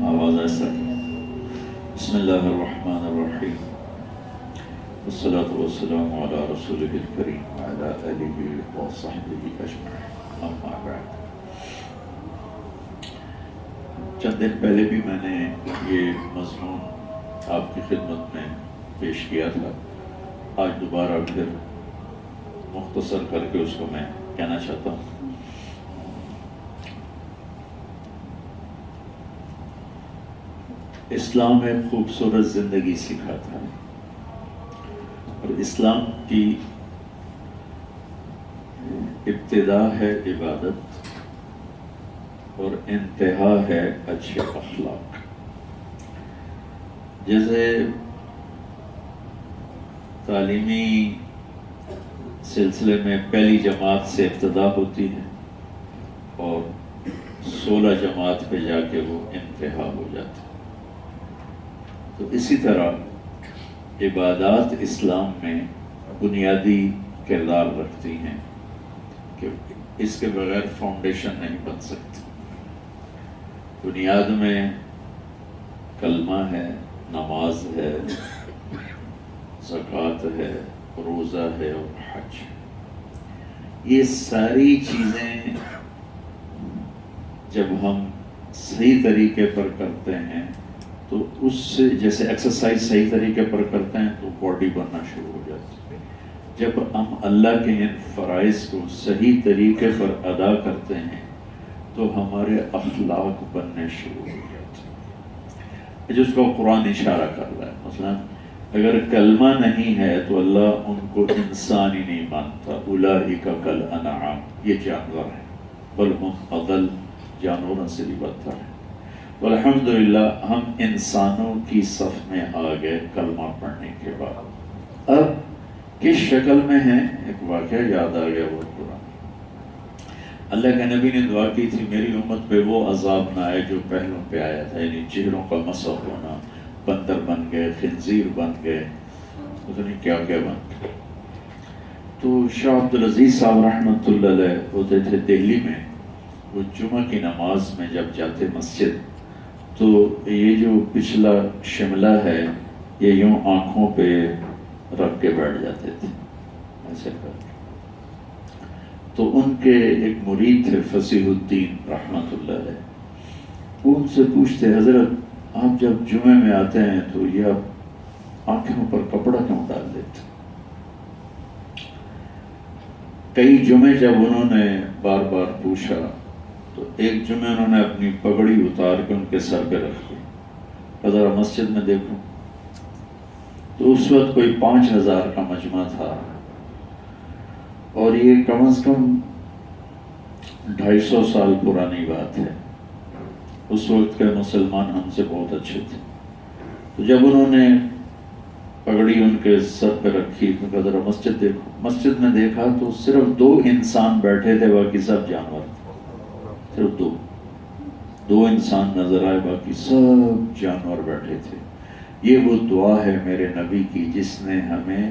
آواز ایسا بسم اللہ الرحمن الرحیم والصلاة والسلام علی رسولہ الکریم وعلی آلہ وصحبہ اجمعین اما بعد۔ چند دن پہلے بھی میں نے یہ مضمون آپ کی خدمت میں پیش کیا تھا، آج دوبارہ پھر مختصر کر کے اس کو میں کہنا چاہتا ہوں۔ اسلام ایک خوبصورت زندگی سکھاتا ہے، اور اسلام کی ابتدا ہے عبادت اور انتہا ہے اچھے اخلاق۔ جیسے تعلیمی سلسلے میں پہلی جماعت سے ابتدا ہوتی ہے اور 16 جماعت پہ جا کے وہ انتہا ہو جاتی ہے، تو اسی طرح عبادات اسلام میں بنیادی کردار رکھتی ہیں کہ اس کے بغیر فاؤنڈیشن نہیں بن سکتی۔ بنیاد میں کلمہ ہے، نماز ہے، زکوٰۃ ہے، روزہ ہے اور حج۔ یہ ساری چیزیں جب ہم صحیح طریقے پر کرتے ہیں تو اس سے، جیسے ایکسرسائز صحیح طریقے پر کرتے ہیں تو باڈی بننا شروع ہو جاتی ہے۔ جب ہم اللہ کے ان فرائض کو صحیح طریقے پر ادا کرتے ہیں تو ہمارے اخلاق بننے شروع ہو جاتے ہیں، جس کو قرآن اشارہ کر رہا ہے۔ مثلا اگر کلمہ نہیں ہے تو اللہ ان کو انسان ہی نہیں مانتا، اولئک کالانعام، یہ جانور ہے، بل ہم اضل، جانوروں سے بھی بدتر ہیں۔ الحمدللہ ہم انسانوں کی صف میں آ گئے کلمہ پڑھنے کے بعد۔ اب کس شکل میں ہیں؟ ایک واقعہ یاد آ گیا بہت پرانا۔ اللہ کے نبی نے دعا کی تھی میری امت پہ وہ عذاب نہ آئے جو پہلوں پہ آیا تھا، یعنی چہروں کا مسح ہونا، بندر بن گئے، خنزیر بن گئے، پتہ نہیں کیا کیا بن گئے۔ تو شاہ عبدالعزیز صاحب رحمۃ اللہ علیہ ہوتے تھے دہلی میں، وہ جمعہ کی نماز میں جب جاتے مسجد تو یہ جو پچھلا شملہ ہے یہ یوں آنکھوں پہ رکھ کے بیٹھ جاتے تھے ایسے کر کے۔ تو ان کے ایک مرید تھے فصیح الدین رحمۃ اللہ علیہ، وہ ان سے پوچھتے حضرت آپ جب جمعے میں آتے ہیں تو یہ آپ آنکھوں پر کپڑا کیوں ڈال دیتے؟ کئی جمعے جب انہوں نے بار بار پوچھا تو ایک جمعہ انہوں نے اپنی پگڑی اتار کے ان کے سر پہ رکھ دی، ذرا مسجد میں دیکھو۔ تو اس وقت کوئی 5000 کا مجمع تھا، اور یہ کم از کم 250 سال پرانی بات ہے۔ اس وقت کے مسلمان ہم سے بہت اچھے تھے۔ تو جب انہوں نے پگڑی ان کے سر پہ رکھی تو کہا ذرا مسجد دیکھو۔ مسجد میں دیکھا تو صرف 2 انسان بیٹھے تھے، باقی سب جانور تھے۔ صرف 2 انسان نظر آئے، باقی سب جانور بیٹھے تھے۔ یہ وہ دعا ہے میرے نبی کی جس نے ہمیں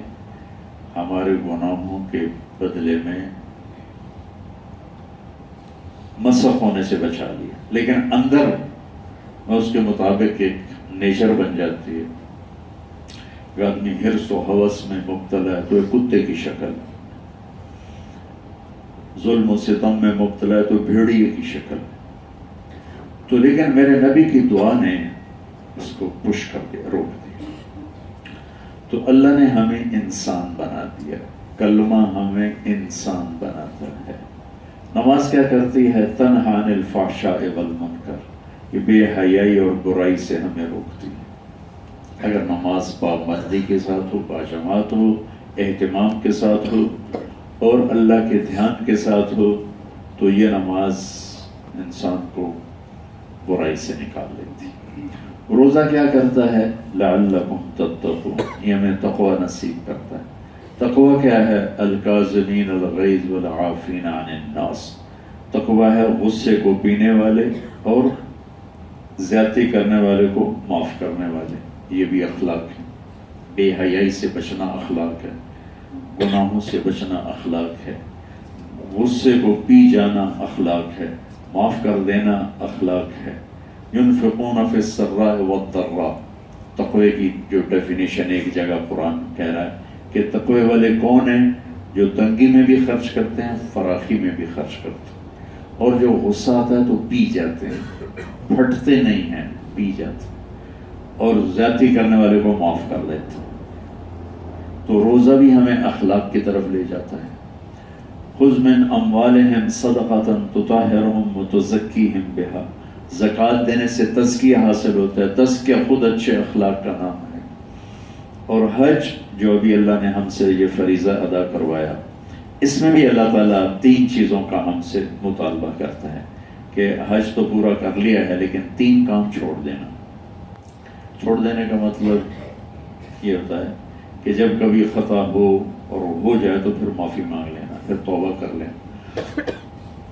ہمارے گناہوں کے بدلے میں مسخ ہونے سے بچا لیا، لیکن اندر میں اس کے مطابق ایک نیچر بن جاتی ہے۔ اگر آدمی حرص و ہوس میں مبتلا ہے تو ایک کتے کی شکل، ظلم و ستم میں مبتلا ہے تو بھیڑیے کی شکل۔ تو لیکن میرے نبی کی دعا نے اس کو پش کر کے روک دیا۔ تو اللہ نے ہمیں انسان بنا دیا، کلمہ ہمیں انسان بناتا ہے۔ نماز کیا کرتی ہے؟ تنہی عن الفحشاء والمنکر، یہ بے حیائی اور برائی سے ہمیں روکتی ہے۔ اگر نماز پابندی کے ساتھ ہو، باجماعت ہو، اہتمام کے ساتھ ہو اور اللہ کے دھیان کے ساتھ ہو تو یہ نماز انسان کو برائی سے نکال لیتی۔ روزہ کیا کرتا ہے؟ لعلکم تتقون، یہ ہمیں تقوی نصیب کرتا ہے۔ تقوی کیا ہے؟ الکاظمین الغیظ والعافین عن الناس، تقوی ہے غصے کو پینے والے اور زیادتی کرنے والے کو معاف کرنے والے، یہ بھی اخلاق ہے۔ بے حیائی سے بچنا اخلاق ہے، گناہوں سے بچنا اخلاق ہے، غصے کو پی جانا اخلاق ہے، معاف کر دینا اخلاق ہے۔ ينفقون فی السراء والضراء، تقوی کی جو ڈیفینیشن ایک جگہ قرآن کہہ رہا ہے کہ تقوی والے کون ہیں؟ جو تنگی میں بھی خرچ کرتے ہیں، فراخی میں بھی خرچ کرتے ہیں، اور جو غصہ آتا ہے تو پی جاتے ہیں، پھٹتے نہیں ہیں، پی جاتے ہیں، اور زیادتی کرنے والے کو معاف کر دیتے ہیں۔ تو روزہ بھی ہمیں اخلاق کی طرف لے جاتا ہے۔ خذ من اموالہم صدقۃ تطہرہم وتزکیہم بہا، زکوٰۃ دینے سے تزکیہ حاصل ہوتا ہے، تزکیہ خود اچھے اخلاق کا نام ہے۔ اور حج جو ابھی اللہ نے ہم سے یہ فریضہ ادا کروایا، اس میں بھی اللہ تعالیٰ 3 چیزوں کا ہم سے مطالبہ کرتا ہے کہ حج تو پورا کر لیا ہے لیکن 3 کام چھوڑ دینا۔ چھوڑ دینے کا مطلب یہ ہوتا ہے کہ جب کبھی خطا ہو اور ہو جائے تو پھر معافی مانگ لینا، پھر توبہ کر لینا۔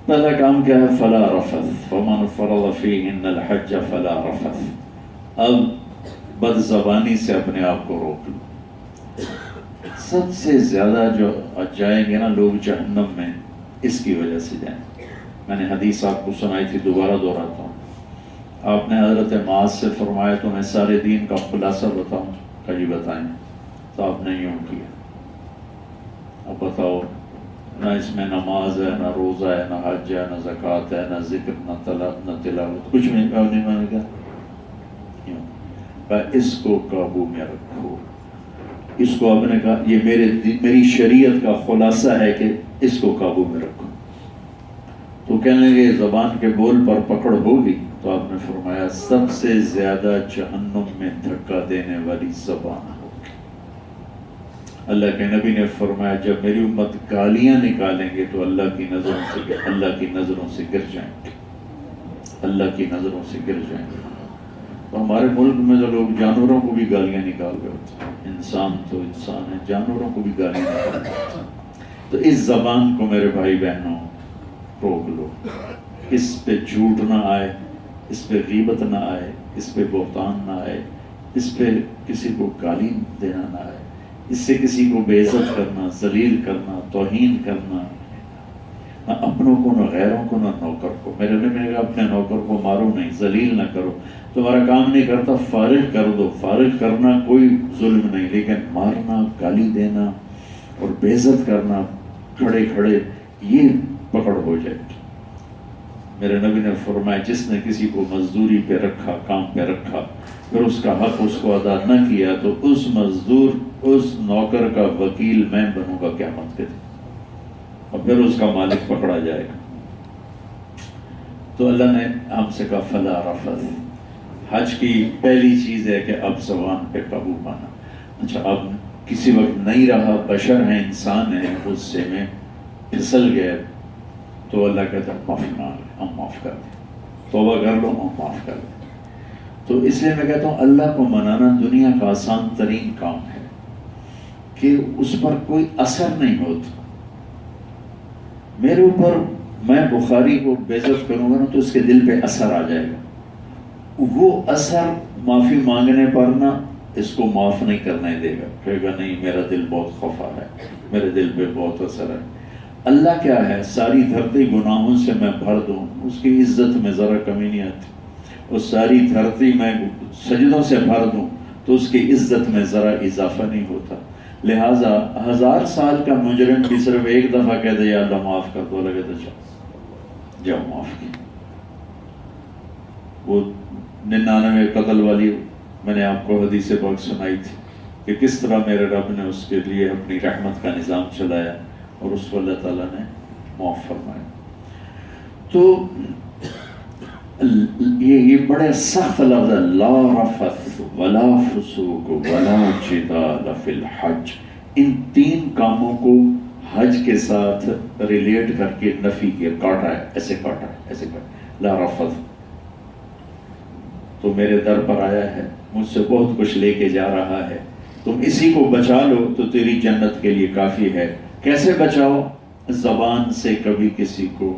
پہلا کام کیا ہے؟ فلا رفث فمن فرض فیہن الحج فلا رفث، اب بد زبانی سے اپنے آپ کو روک لو۔ سب سے زیادہ جو جائیں گے نا لوگ جہنم میں، اس کی وجہ سے جائیں۔ میں نے حدیث آپ کو سنائی تھی، دوبارہ دہراتا ہوں۔ آپ نے حضرت معاذ سے فرمایا تو میں سارے دین کا خلاصہ بتاؤں؟ کہ جی بتائیں۔ تو آپ نے یوں کیا، اب بتاؤ، نہ اس میں نماز ہے، نہ روزہ ہے، نہ حج ہے، نہ زکوٰۃ ہے، نہ ذکر، نہ تلاوت، کچھ نہیں کہا۔ میں نے کہا اس کو قابو میں رکھو، اس کو آپ نے کہا یہ میری شریعت کا خلاصہ ہے کہ اس کو قابو میں رکھو۔ تو کہنے لگے زبان کے بول پر پکڑ ہوگی، تو آپ نے فرمایا سب سے زیادہ جہنم میں دھکا دینے والی زبان ہوگی۔ اللہ کے نبی نے فرمایا جب میری امت گالیاں نکالیں گے تو اللہ کی نظروں سے گر جائیں گے، اللہ کی نظروں سے گر جائیں گے۔ تو ہمارے ملک میں جو لوگ جانوروں کو بھی گالیاں نکال رہے ہوتے ہیں، انسان تو انسان ہے، جانوروں کو بھی گالیاں نکال رہے ہوتے ہیں۔ تو اس زبان کو میرے بھائی بہنوں روک لو، اس پہ جھوٹ نہ آئے، اس پہ غیبت نہ آئے، اس پہ بہتان نہ آئے، اس پہ کسی کو گالی دینا نہ آئے، اس سے کسی کو بے عزت کرنا، ذلیل کرنا، توہین کرنا، نہ اپنوں کو، نہ غیروں کو، نہ نوکر کو۔ میرے نبی نے کہا اپنے نوکر کو مارو نہیں، ذلیل نہ کرو، تمہارا کام نہیں کرتا فارغ کر دو۔ فارغ کرنا کوئی ظلم نہیں، لیکن مارنا، گالی دینا اور بے عزت کرنا کھڑے کھڑے، یہ پکڑ ہو جائے گی۔ میرے نبی نے فرمایا جس نے کسی کو مزدوری پہ رکھا، کام پہ رکھا، پھر اس کا حق اس کو ادا نہ کیا تو اس مزدور، اس نوکر کا وکیل میں بنوں گا قیامت کے دن، اور پھر اس کا مالک پکڑا جائے گا۔ تو اللہ نے ہم سے کہا فلا رفث۔ حج کی پہلی چیز ہے کہ اب زبان پہ قابو پانا۔ اچھا، اب کسی وقت نہیں رہا، بشر ہیں، انسان ہیں، غصے میں پھسل گئے، تو اللہ کہتا ہے معافی مانگ لیں، ہم معاف کر دیں، توبہ کر لو، ہم معاف کر دیں۔ تو اس لیے میں کہتا ہوں اللہ کو منانا دنیا کا آسان ترین کام ہے کہ اس پر کوئی اثر نہیں ہوتا۔ میرے اوپر، میں بخاری کو بے عزت کروں گا نا تو اس کے دل پہ اثر آ جائے گا، وہ اثر معافی مانگنے پر نا اس کو معاف نہیں کرنے دے گا، کہے گا نہیں میرا دل بہت خفا ہے، میرے دل پہ بہت اثر ہے۔ اللہ کیا ہے، ساری دھرتی گناہوں سے میں بھر دوں، اس کی عزت میں ذرا کمی نہیں آتی۔ اور ساری دھرتی میں سجدوں سے بھر دوں تو اس کی عزت میں ذرا اضافہ نہیں ہوتا۔ لہٰذا 1000 سال کا مجرم بھی صرف ایک دفعہ کہہ دے یا اللہ معاف کر دو، لگے تو جاؤ معاف کی۔ وہ 99 قتل والی میں نے آپ کو حدیث پاک سنائی تھی کہ کس طرح میرے رب نے اس کے لیے اپنی رحمت کا نظام چلایا اور اس کو اللہ تعالیٰ نے معاف فرمایا۔ تو یہ بڑے سخت لفظ ہے، لا رفث ولا فسوق ولا جدال فی الحج۔ ان 3 کاموں کو حج کے ساتھ ریلیٹ کر کے نفی کیا، کاٹا ہے، ایسے کاٹا ہے، ایسے کاٹا۔ لا رفث تو میرے در پر آیا ہے، مجھ سے بہت کچھ لے کے جا رہا ہے، تم اسی کو بچا لو تو تیری جنت کے لیے کافی ہے۔ کیسے بچاؤ؟ زبان سے کبھی کسی کو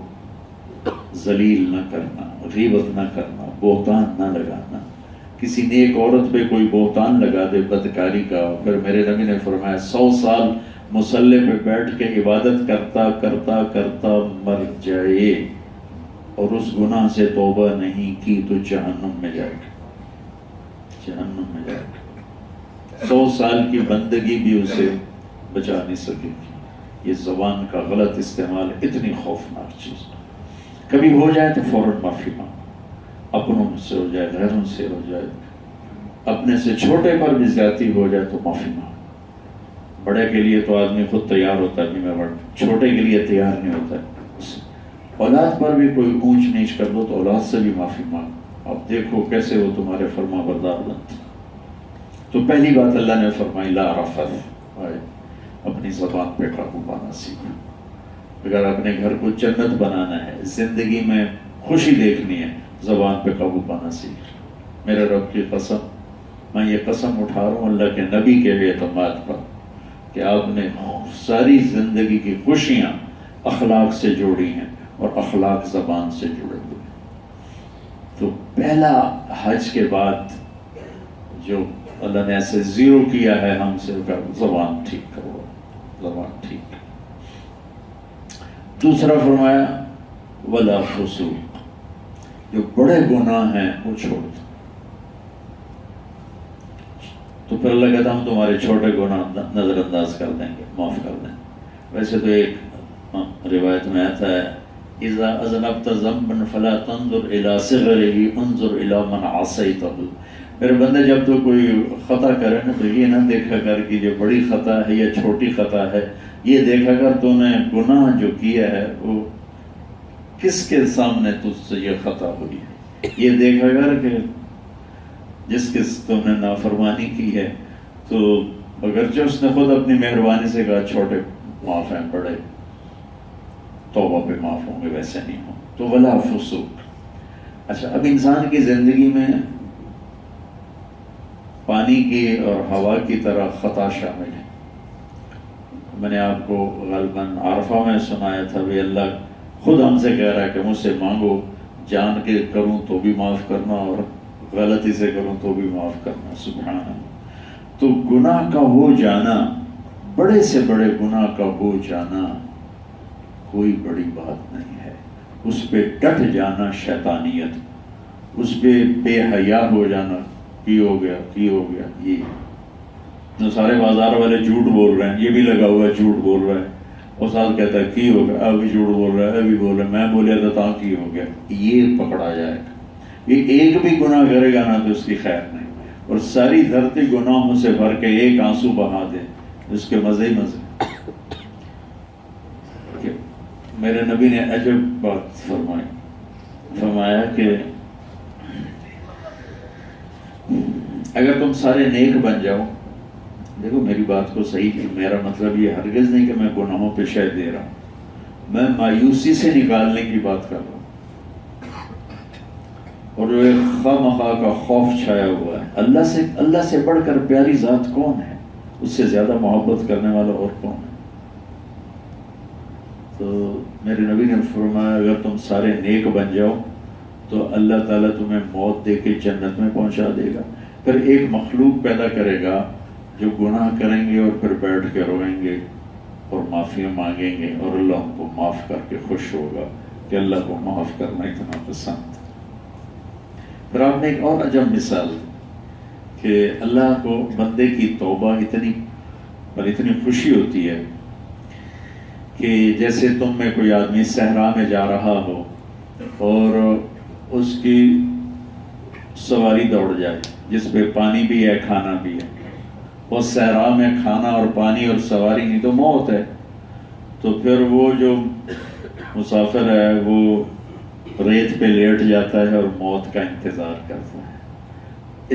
ذلیل نہ کرنا، غیبت نہ کرنا، بہتان نہ لگانا۔ کسی نیک عورت پہ کوئی بہتان لگا دے بدکاری کا، پھر میرے نبی نے فرمایا 100 سال مصلی پہ بیٹھ کے عبادت کرتا کرتا کرتا مر جائے اور اس گناہ سے توبہ نہیں کی تو جہنم میں جائے گا، جہنم میں جائے گا۔ 100 سال کی بندگی بھی اسے بچا نہیں سکے گی۔ یہ زبان کا غلط استعمال اتنی خوفناک چیز، کبھی ہو جائے تو فوراً معافی مانگو، اپنوں سے ہو جائے، غیروں سے ہو جائے، اپنے سے چھوٹے پر بھی زیادتی ہو جائے تو معافی مانگو۔ بڑے کے لیے تو آدمی خود تیار ہوتا ہے، میں بڑا، چھوٹے کے لیے تیار نہیں ہوتا ہے۔ اولاد پر بھی کوئی اونچ نیچ کر دو تو اولاد سے بھی معافی مانگو، اب دیکھو کیسے وہ تمہارے فرما بردار بنتے۔ تو پہلی بات اللہ نے فرمائی لا رفث، اپنی زبان پہ قابو پانا سیکھو۔ اگر اپنے گھر کو جنت بنانا ہے، زندگی میں خوشی دیکھنی ہے، زبان پہ قابو پانا سیکھ۔ میرے رب کی قسم، میں یہ قسم اٹھا رہا ہوں اللہ کے نبی کے اعتماد پر کہ آپ نے ساری زندگی کی خوشیاں اخلاق سے جوڑی ہیں اور اخلاق زبان سے جڑے ہوئے ہیں۔ تو پہلا حج کے بعد جو اللہ نے ایسے زیرو کیا ہے ہم سے، زبان ٹھیک کرو، زبان ٹھیک۔ دوسرا فرمایا ولا فسوق، جو بڑے گناہ ہیں وہ چھوڑ دو۔ تو پھر اللہ کہتا ہم تمہارے چھوٹے گناہ نظر انداز کر دیں گے، معاف کر دیں گے۔ ویسے تو ایک روایت میں آتا ہے اذا اذنبت ذنبا فلا تنظر الى صغره انظر الى من عصيته، میرے بندے جب تو کوئی خطا کرے نا تو یہ نہ دیکھا کر کہ یہ بڑی خطا ہے یا چھوٹی خطا ہے، یہ دیکھا کر تو نے گناہ جو کیا ہے وہ کس کے سامنے تجھ سے یہ خطا ہوئی ہے، یہ دیکھا کر کہ جس کے تم نے نافرمانی کی ہے تو اگرچہ اس نے خود اپنی مہربانی سے کہا چھوٹے معاف ہیں، بڑے توبہ پہ معاف ہوں گے، ویسے نہیں ہوں۔ تو ولا فسوق۔ اچھا، اب انسان کی زندگی میں پانی کی اور ہوا کی طرح خطا شامل ہے۔ میں نے آپ کو غالباً عرفہ میں سنایا تھا، بھی اللہ خود ہم سے کہہ رہا ہے کہ مجھ سے مانگو، جان کے کروں تو بھی معاف کرنا اور غلطی سے کروں تو بھی معاف کرنا، سبحان اللہ۔ تو گناہ کا ہو جانا، بڑے سے بڑے گناہ کا ہو جانا کوئی بڑی بات نہیں ہے، اس پہ ڈٹ جانا شیطانیت، اس پہ بے حیا ہو جانا، کی ہو گیا، یہ سارے بازار والے جھوٹ بول رہے ہیں، یہ بھی لگا ہوا ہے جھوٹ بول رہا ہے، اور ساتھ کہتا ہے کی ہو گیا، ابھی جھوٹ بول رہا ہے، ابھی بول رہا ہے، میں بولیا تھا تا کی ہو گیا، یہ پکڑا جائے گا۔ یہ ایک بھی گناہ کرے گا نا تو اس کی خیر نہیں، اور ساری دھرتی گناہوں سے بھر کے ایک آنسو بہا دے، اس کے مزے ہی مزے۔ میرے نبی نے عجب بات فرمایا کہ اگر تم سارے نیک بن جاؤ، دیکھو میری بات کو صحیح کی، میرا مطلب یہ ہرگز نہیں کہ میں گناہوں پہ شہد دے رہا ہوں، میں مایوسی سے نکالنے کی بات کر رہا ہوں، اور جو ایک خواہ مخواہ کا خوف چھایا ہوا ہے۔ اللہ سے بڑھ کر پیاری ذات کون ہے؟ اس سے زیادہ محبت کرنے والا اور کون ہے؟ تو میرے نبی نے فرمایا اگر تم سارے نیک بن جاؤ تو اللہ تعالیٰ تمہیں موت دے کے جنت میں پہنچا دے گا، پھر ایک مخلوق پیدا کرے گا جو گناہ کریں گے اور پھر بیٹھ کے روئیں گے اور معافیاں مانگیں گے، اور اللہ ان کو معاف کر کے خوش ہوگا کہ اللہ کو معاف کرنا اتنا پسند۔ پھر آپ نے ایک اور عجب مثال دی کہ اللہ کو بندے کی توبہ اتنی خوشی ہوتی ہے کہ جیسے تم میں کوئی آدمی صحرا میں جا رہا ہو اور اس کی سواری دوڑ جائے جس پہ پانی بھی ہے کھانا بھی ہے، اور صحرا میں کھانا اور پانی اور سواری نہیں تو موت ہے، تو پھر وہ جو مسافر ہے وہ ریت پہ لیٹ جاتا ہے اور موت کا انتظار کرتا ہے،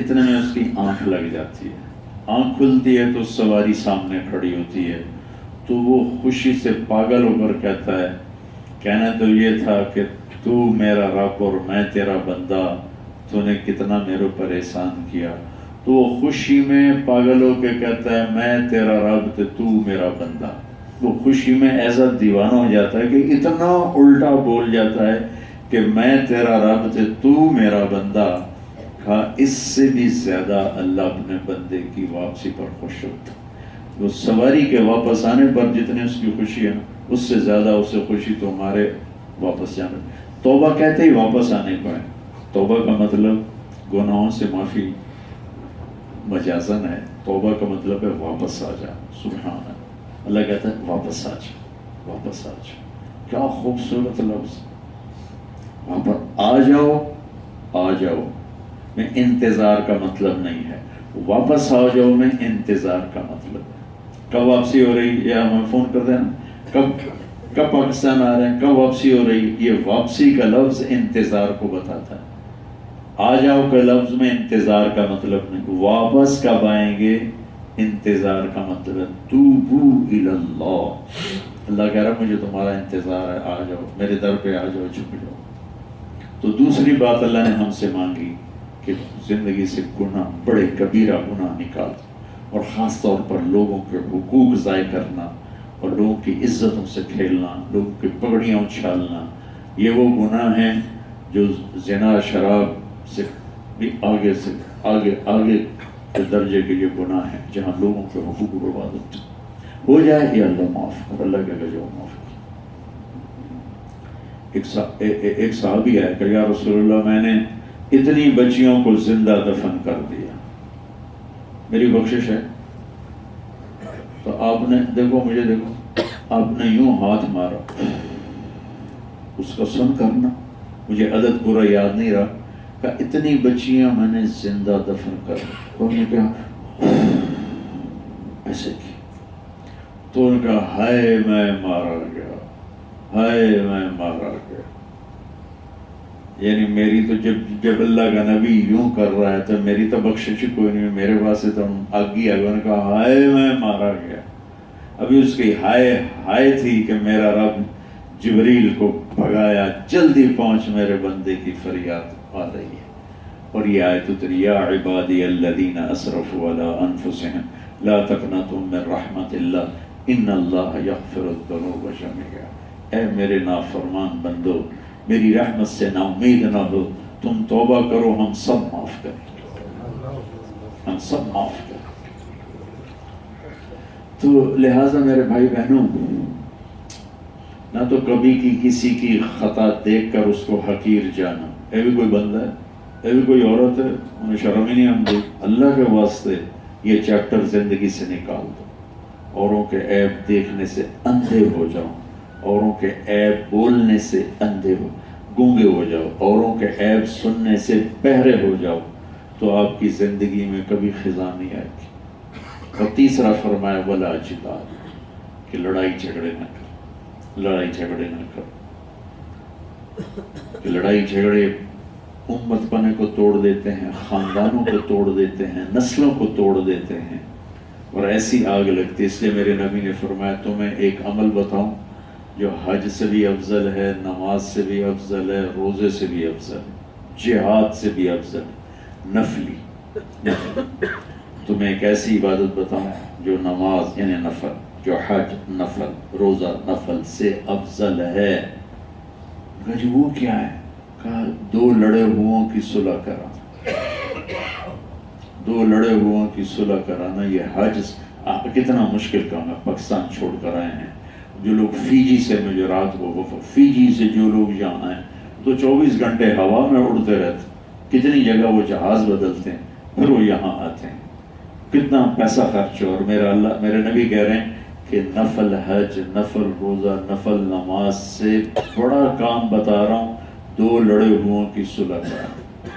اتنے میں اس کی آنکھ لگ جاتی ہے، آنکھ کھلتی ہے تو سواری سامنے کھڑی ہوتی ہے، تو وہ خوشی سے پاگل ہو کر کہتا ہے کہنا تو یہ تھا کہ تو میرا رب اور میں تیرا بندہ، تو نے کتنا میرے پر احسان کیا، تو وہ خوشی میں پاگل ہو کے کہتا ہے میں تیرا رب تے تو میرا بندہ. وہ خوشی میں ایسا دیوانہ ہو جاتا ہے کہ اتنا الٹا بول جاتا ہے کہ میں تیرا رب تے تو میرا بندہ. اس سے بھی زیادہ اللہ اپنے بندے کی واپسی پر خوش ہوتا. وہ سواری کے واپس آنے پر جتنے اس کی خوشی ہے اس سے زیادہ اسے خوشی تو ہمارے واپس جانے. توبہ کہتے ہی واپس آنے کو ہے. توبہ کا مطلب گناہوں سے معافی مجازن ہے. توبہ کا مطلب ہے واپس آ جا. سبحان اللہ. اللہ کہتا ہے واپس آ جا, واپس آ جا. کیا خوبصورت لفظ. وہاں پر آ جاؤ, آ جاؤ میں انتظار کا مطلب نہیں ہے. واپس آ جاؤ میں انتظار کا مطلب ہے. کب واپسی ہو رہی, یا ہمیں فون کر دینا کب پاکستان آ رہے ہیں, کب واپسی ہو رہی. یہ واپسی کا لفظ انتظار کو بتاتا ہے. آ جاؤ کا لفظ میں انتظار کا مطلب نہیں. واپس کب آئیں گے انتظار کا مطلب ہے توبو الی اللہ. اللہ کہہ رہا مجھے تمہارا انتظار ہے, آ جاؤ میرے در پہ, آ جاؤ, جھک جاؤ. تو دوسری بات اللہ نے ہم سے مانگی کہ زندگی سے گناہ, بڑے کبیرہ گناہ نکال, اور خاص طور پر لوگوں کے حقوق ضائع کرنا اور لوگوں کی عزتوں سے کھیلنا, لوگوں کی پگڑیاں اچھالنا. یہ وہ گناہ ہیں جو زنا, شراب سے بھی آگے سے آگے کے درجے کے یہ گناہ ہیں, جہاں لوگوں کے حقوق برباد ہوتے. ہو جائے یا اللہ معاف کر. اللہ کے جو معاف کر. ایک صحابی آیا کہ یا رسول اللہ میں نے اتنی بچیوں کو زندہ دفن کر دیا, میری بخشش ہے. تو آپ نے دیکھو, مجھے دیکھو, آپ نے یوں ہاتھ مارا, اس کا سن کرنا, مجھے عدد پورا یاد نہیں رہا, کہ اتنی بچیاں میں نے زندہ دفن کر دی. تو انہوں نے کہا ایسے کی. تو ان کا ہائے میں مارا گیا, ہائے میں مارا گیا. یعنی میری تو جب اللہ کا نبی یوں کر رہا ہے تو میری تو بخشش کوئی نہیں, میرے پاس سے تو آگی آگے. انہوں نے کہا ہائے میں مارا گیا. ابھی اس کی ہائے تھی کہ میرا رب جبریل کو بھگایا, جلدی پہنچ میرے بندے کی فریاد آ رہی ہے. اور یہ آیت اتری یا عبادی الذین اسرفوا علی انفسهم لا تقنطوا من رحمت اللہ ان اللہ یغفر الذنوب جميعا. اے میرے نافرمان بندو, میری رحمت سے نا امید نہ ہو, تم توبہ کرو, ہم سب معاف کریں, ہم سب معاف کریں. تو لہٰذا میرے بھائی بہنوں, نہ تو کبھی کی کسی کی خطا دیکھ کر اس کو حقیر جانا. اے بھی کوئی بندہ ہے, اے بھی کوئی عورت ہے, انہیں شرم ہی نہیں آتی. اللہ کے واسطے یہ چیپٹر زندگی سے نکال دو. اوروں کے عیب دیکھنے سے اندھے ہو جاؤ, اوروں کے عیب بولنے سے اندھے ہو گونگے ہو جاؤ, اوروں کے عیب سننے سے بہرے ہو جاؤ, تو آپ کی زندگی میں کبھی خزاں نہیں آئے گی. اور تیسرا فرمایا ولا جدال, کہ لڑائی جھگڑے نہ کر, لڑائی جھگڑے نہ کر. کہ لڑائی جھگڑے امت پنے کو توڑ دیتے ہیں, خاندانوں کو توڑ دیتے ہیں, نسلوں کو توڑ دیتے ہیں, اور ایسی آگ لگتی. اس لیے میرے نبی نے فرمایا تمہیں ایک عمل بتاؤں جو حج سے بھی افضل ہے, نماز سے بھی افضل ہے, روزے سے بھی افضل ہے, جہاد سے بھی افضل ہے, نفلی. تمہیں ایک ایسی عبادت بتاؤں جو نماز یعنی نفل, جو حج نفل, روزہ نفل سے افضل ہے. کہا جی وہ کیا ہے؟ کہا دو لڑے ہوں کی صلح کرانا. دو لڑے ہوں کی صلح کرانا. یہ حج کتنا مشکل کام ہے. پاکستان چھوڑ کر آئے ہیں جو لوگ فیجی سے, میں جو رات کو فیجی سے جو لوگ یہاں آئے تو 24 گھنٹے ہوا میں اڑتے رہتے, کتنی جگہ وہ جہاز بدلتے ہیں, پھر وہ یہاں آتے ہیں, کتنا پیسہ خرچ ہو. اور میرے نبی کہہ رہے ہیں کہ نفل حج, نفل روزہ, نفل نماز سے بڑا کام بتا رہا ہوں دو لڑے ہوں کی صلح کرانا.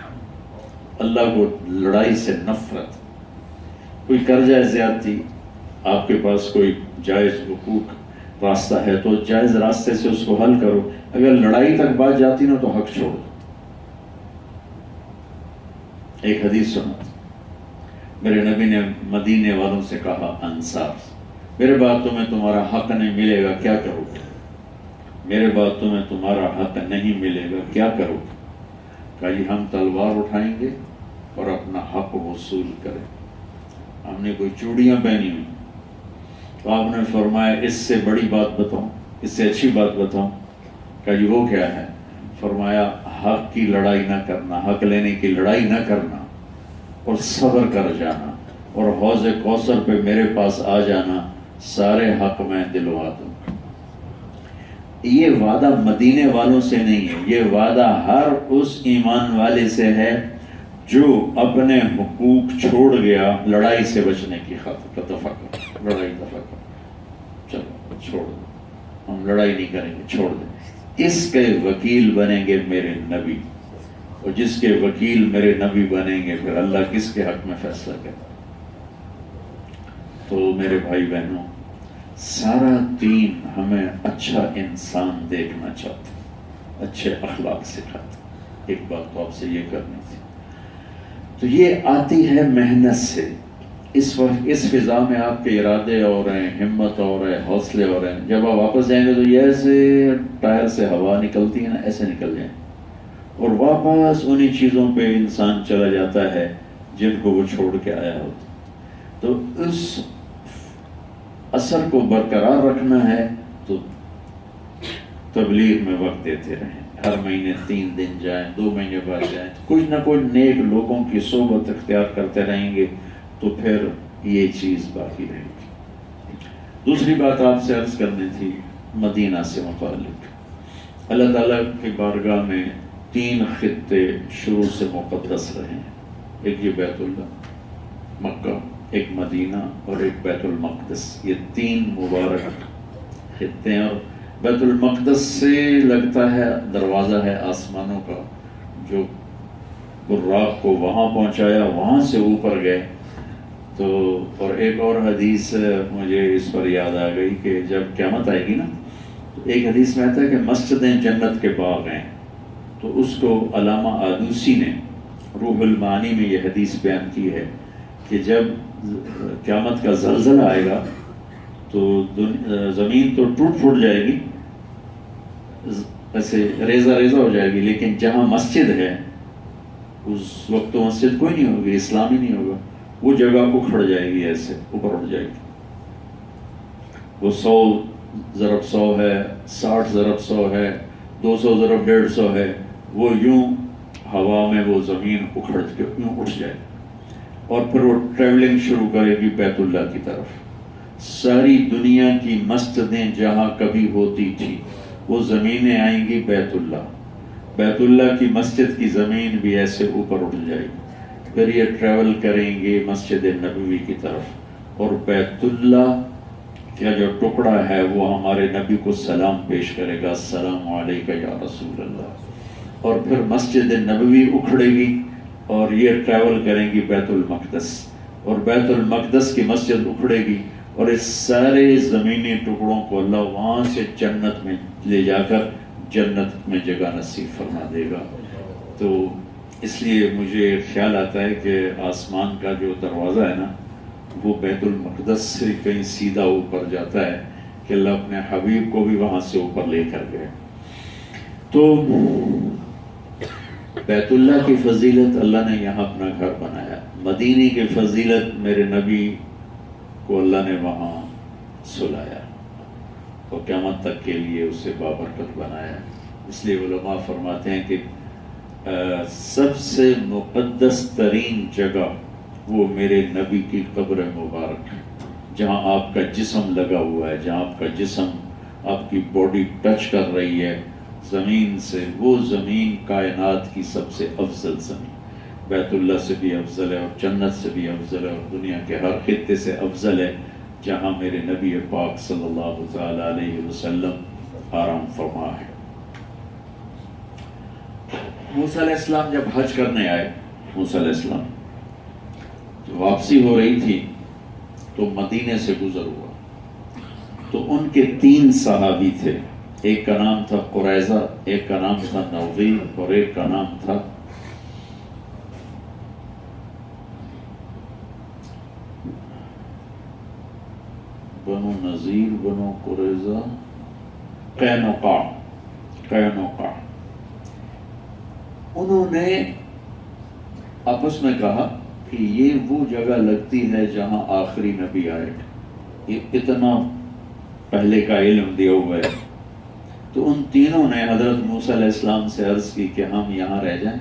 اللہ کو لڑائی سے نفرت. کوئی قرضہ زیادتی, آپ کے پاس کوئی جائز حقوق راستہ ہے تو جائز راستے سے اس کو حل کرو. اگر لڑائی تک بات جاتی نا تو حق چھوڑ دو. ایک حدیث سنا, میرے نبی نے مدینے والوں سے کہا, انصار, میرے بعد تمہیں تمہارا حق نہیں ملے گا, کیا کرو گے؟ میرے بعد تمہیں تمہارا حق نہیں ملے گا, کیا کرو گے؟ کہا جی ہم تلوار اٹھائیں گے اور اپنا حق وصول کرے. ہم نے کوئی چوڑیاں پہنی ہوئی تو آپ نے فرمایا اس سے بڑی بات بتاؤں, اس سے اچھی بات بتاؤں. کہا جی وہ کیا ہے؟ فرمایا حق کی لڑائی نہ کرنا, حق لینے کی لڑائی نہ کرنا, اور صبر کر جانا, اور حوض کوثر پہ میرے پاس آ جانا, سارے حق میں دلوا دوں. یہ وعدہ مدینے والوں سے نہیں ہے, یہ وعدہ ہر اس ایمان والے سے ہے جو اپنے حقوق چھوڑ گیا لڑائی سے بچنے کی خاطر. دفع کر, لڑائی دفع کر, چلو چھوڑ دو, ہم لڑائی نہیں کریں گے, چھوڑ دیں. اس کے وکیل بنیں گے میرے نبی, اور جس کے وکیل میرے نبی بنیں گے پھر اللہ کس کے حق میں فیصلہ کرے. تو میرے بھائی بہنوں, سارا دین ہمیں اچھا انسان دیکھنا چاہتا, اچھے اخلاق سکھاتا. ایک بات تو آپ سے یہ کرنی تھی. تو یہ آتی ہے محنت سے. اس وقت اس فضا میں آپ کے ارادے اور ہیں, ہمت اور ہے, حوصلے اور ہیں. جب آپ واپس جائیں گے تو یہ ایسے ٹائر سے ہوا نکلتی ہے نا, ایسے نکل جائیں, اور واپس انہی چیزوں پہ انسان چلا جاتا ہے جن کو وہ چھوڑ کے آیا ہوتا. تو اس اثر کو برقرار رکھنا ہے تو تبلیغ میں وقت دیتے رہیں. ہر مہینے 3 دن جائیں, 2 مہینے بعد جائیں, کچھ نہ کچھ نیک لوگوں کی صحبت اختیار کرتے رہیں گے تو پھر یہ چیز باقی رہے گی. دوسری بات آپ سے عرض کرنی تھی مدینہ سے متعلق. اللہ تعالیٰ کی بارگاہ میں 3 خطے شروع سے مقدس رہے ہیں. ایک یہ بیت اللہ مکہ, ایک مدینہ, اور ایک بیت المقدس. یہ 3 مبارک خطے ہیں. اور بیت المقدس سے لگتا ہے دروازہ ہے آسمانوں کا جو براق کو وہاں پہنچایا, وہاں سے اوپر گئے. تو اور ایک اور حدیث مجھے اس پر یاد آ گئی کہ جب قیامت آئے گی نا, تو ایک حدیث میں آتا ہے کہ مسجدیں جنت کے باغ ہیں. تو اس کو علامہ آلوسی نے روح المعانی میں یہ حدیث بیان کی ہے کہ جب قیامت کا زلزلہ آئے گا تو زمین تو ٹوٹ پھوٹ جائے گی, ایسے ریزہ ریزہ ہو جائے گی, لیکن جہاں مسجد ہے اس وقت تو مسجد کوئی نہیں ہوگی, اسلام ہی نہیں ہوگا. وہ جگہ اکھڑ جائے گی, ایسے اوپر اٹھ جائے گی. وہ 100 ضرب 100 ہے, 60 ضرب 100 ہے, 200 ضرب 150 ہے. وہ یوں ہوا میں وہ زمین اکھڑ کے یوں اٹھ جائے, اور پھر وہ ٹریولنگ شروع کرے گی بیت اللہ کی طرف. ساری دنیا کی مسجدیں جہاں کبھی ہوتی تھی وہ زمینیں آئیں گی بیت اللہ. بیت اللہ کی مسجد کی زمین بھی ایسے اوپر اٹھ جائے گی. پھر یہ ٹریول کریں گے مسجد نبوی کی طرف, اور بیت اللہ کا جو ٹکڑا ہے وہ ہمارے نبی کو سلام پیش کرے گا, السلام علیکہ یا رسول اللہ. اور پھر مسجد نبوی اکھڑے گی اور یہ ٹریول کریں گی بیت المقدس, اور بیت المقدس کی مسجد اکھڑے گی, اور اس سارے زمینی ٹکڑوں کو اللہ وہاں سے جنت میں لے جا کر جنت میں جگہ نصیب فرما دے گا. تو اس لیے مجھے خیال آتا ہے کہ آسمان کا جو دروازہ ہے نا وہ بیت المقدس سے کہیں سیدھا اوپر جاتا ہے کہ اللہ اپنے حبیب کو بھی وہاں سے اوپر لے کر گئے. تو بیت اللہ کی فضیلت اللہ نے یہاں اپنا گھر بنایا. مدینے کی فضیلت میرے نبی کو اللہ نے وہاں سلایا اور قیامت تک کے لیے اسے بابرکت بنایا. اس لیے علماء فرماتے ہیں کہ سب سے مقدس ترین جگہ وہ میرے نبی کی قبر مبارک ہے, جہاں آپ کا جسم لگا ہوا ہے, جہاں آپ کا جسم, آپ کی باڈی ٹچ کر رہی ہے زمین سے. وہ زمین کائنات کی سب سے افضل زمین, بیت اللہ سے بھی افضل ہے, اور جنت سے بھی افضل ہے, اور دنیا کے ہر خطے سے افضل ہے جہاں میرے نبی پاک صلی اللہ تعالی علیہ وسلم آرام فرما ہے. موسیٰ علیہ السلام جب حج کرنے آئے, موسیٰ علیہ السلام واپسی ہو رہی تھی تو مدینے سے گزر ہوا. تو ان کے 3 صحابی تھے, ایک کا نام تھا قریظہ, ایک کا نام تھا نوغی, اور ایک کا نام تھا بنو نذیر, بنو قریظہ, قینقاع. انہوں نے آپس میں کہا کہ یہ وہ جگہ لگتی ہے جہاں آخری نبی آئے گا، یہ اتنا پہلے کا علم دیا ہوا ہے۔ تو ان تینوں نے حضرت موسیٰ علیہ السلام سے عرض کی کہ ہم یہاں رہ جائیں،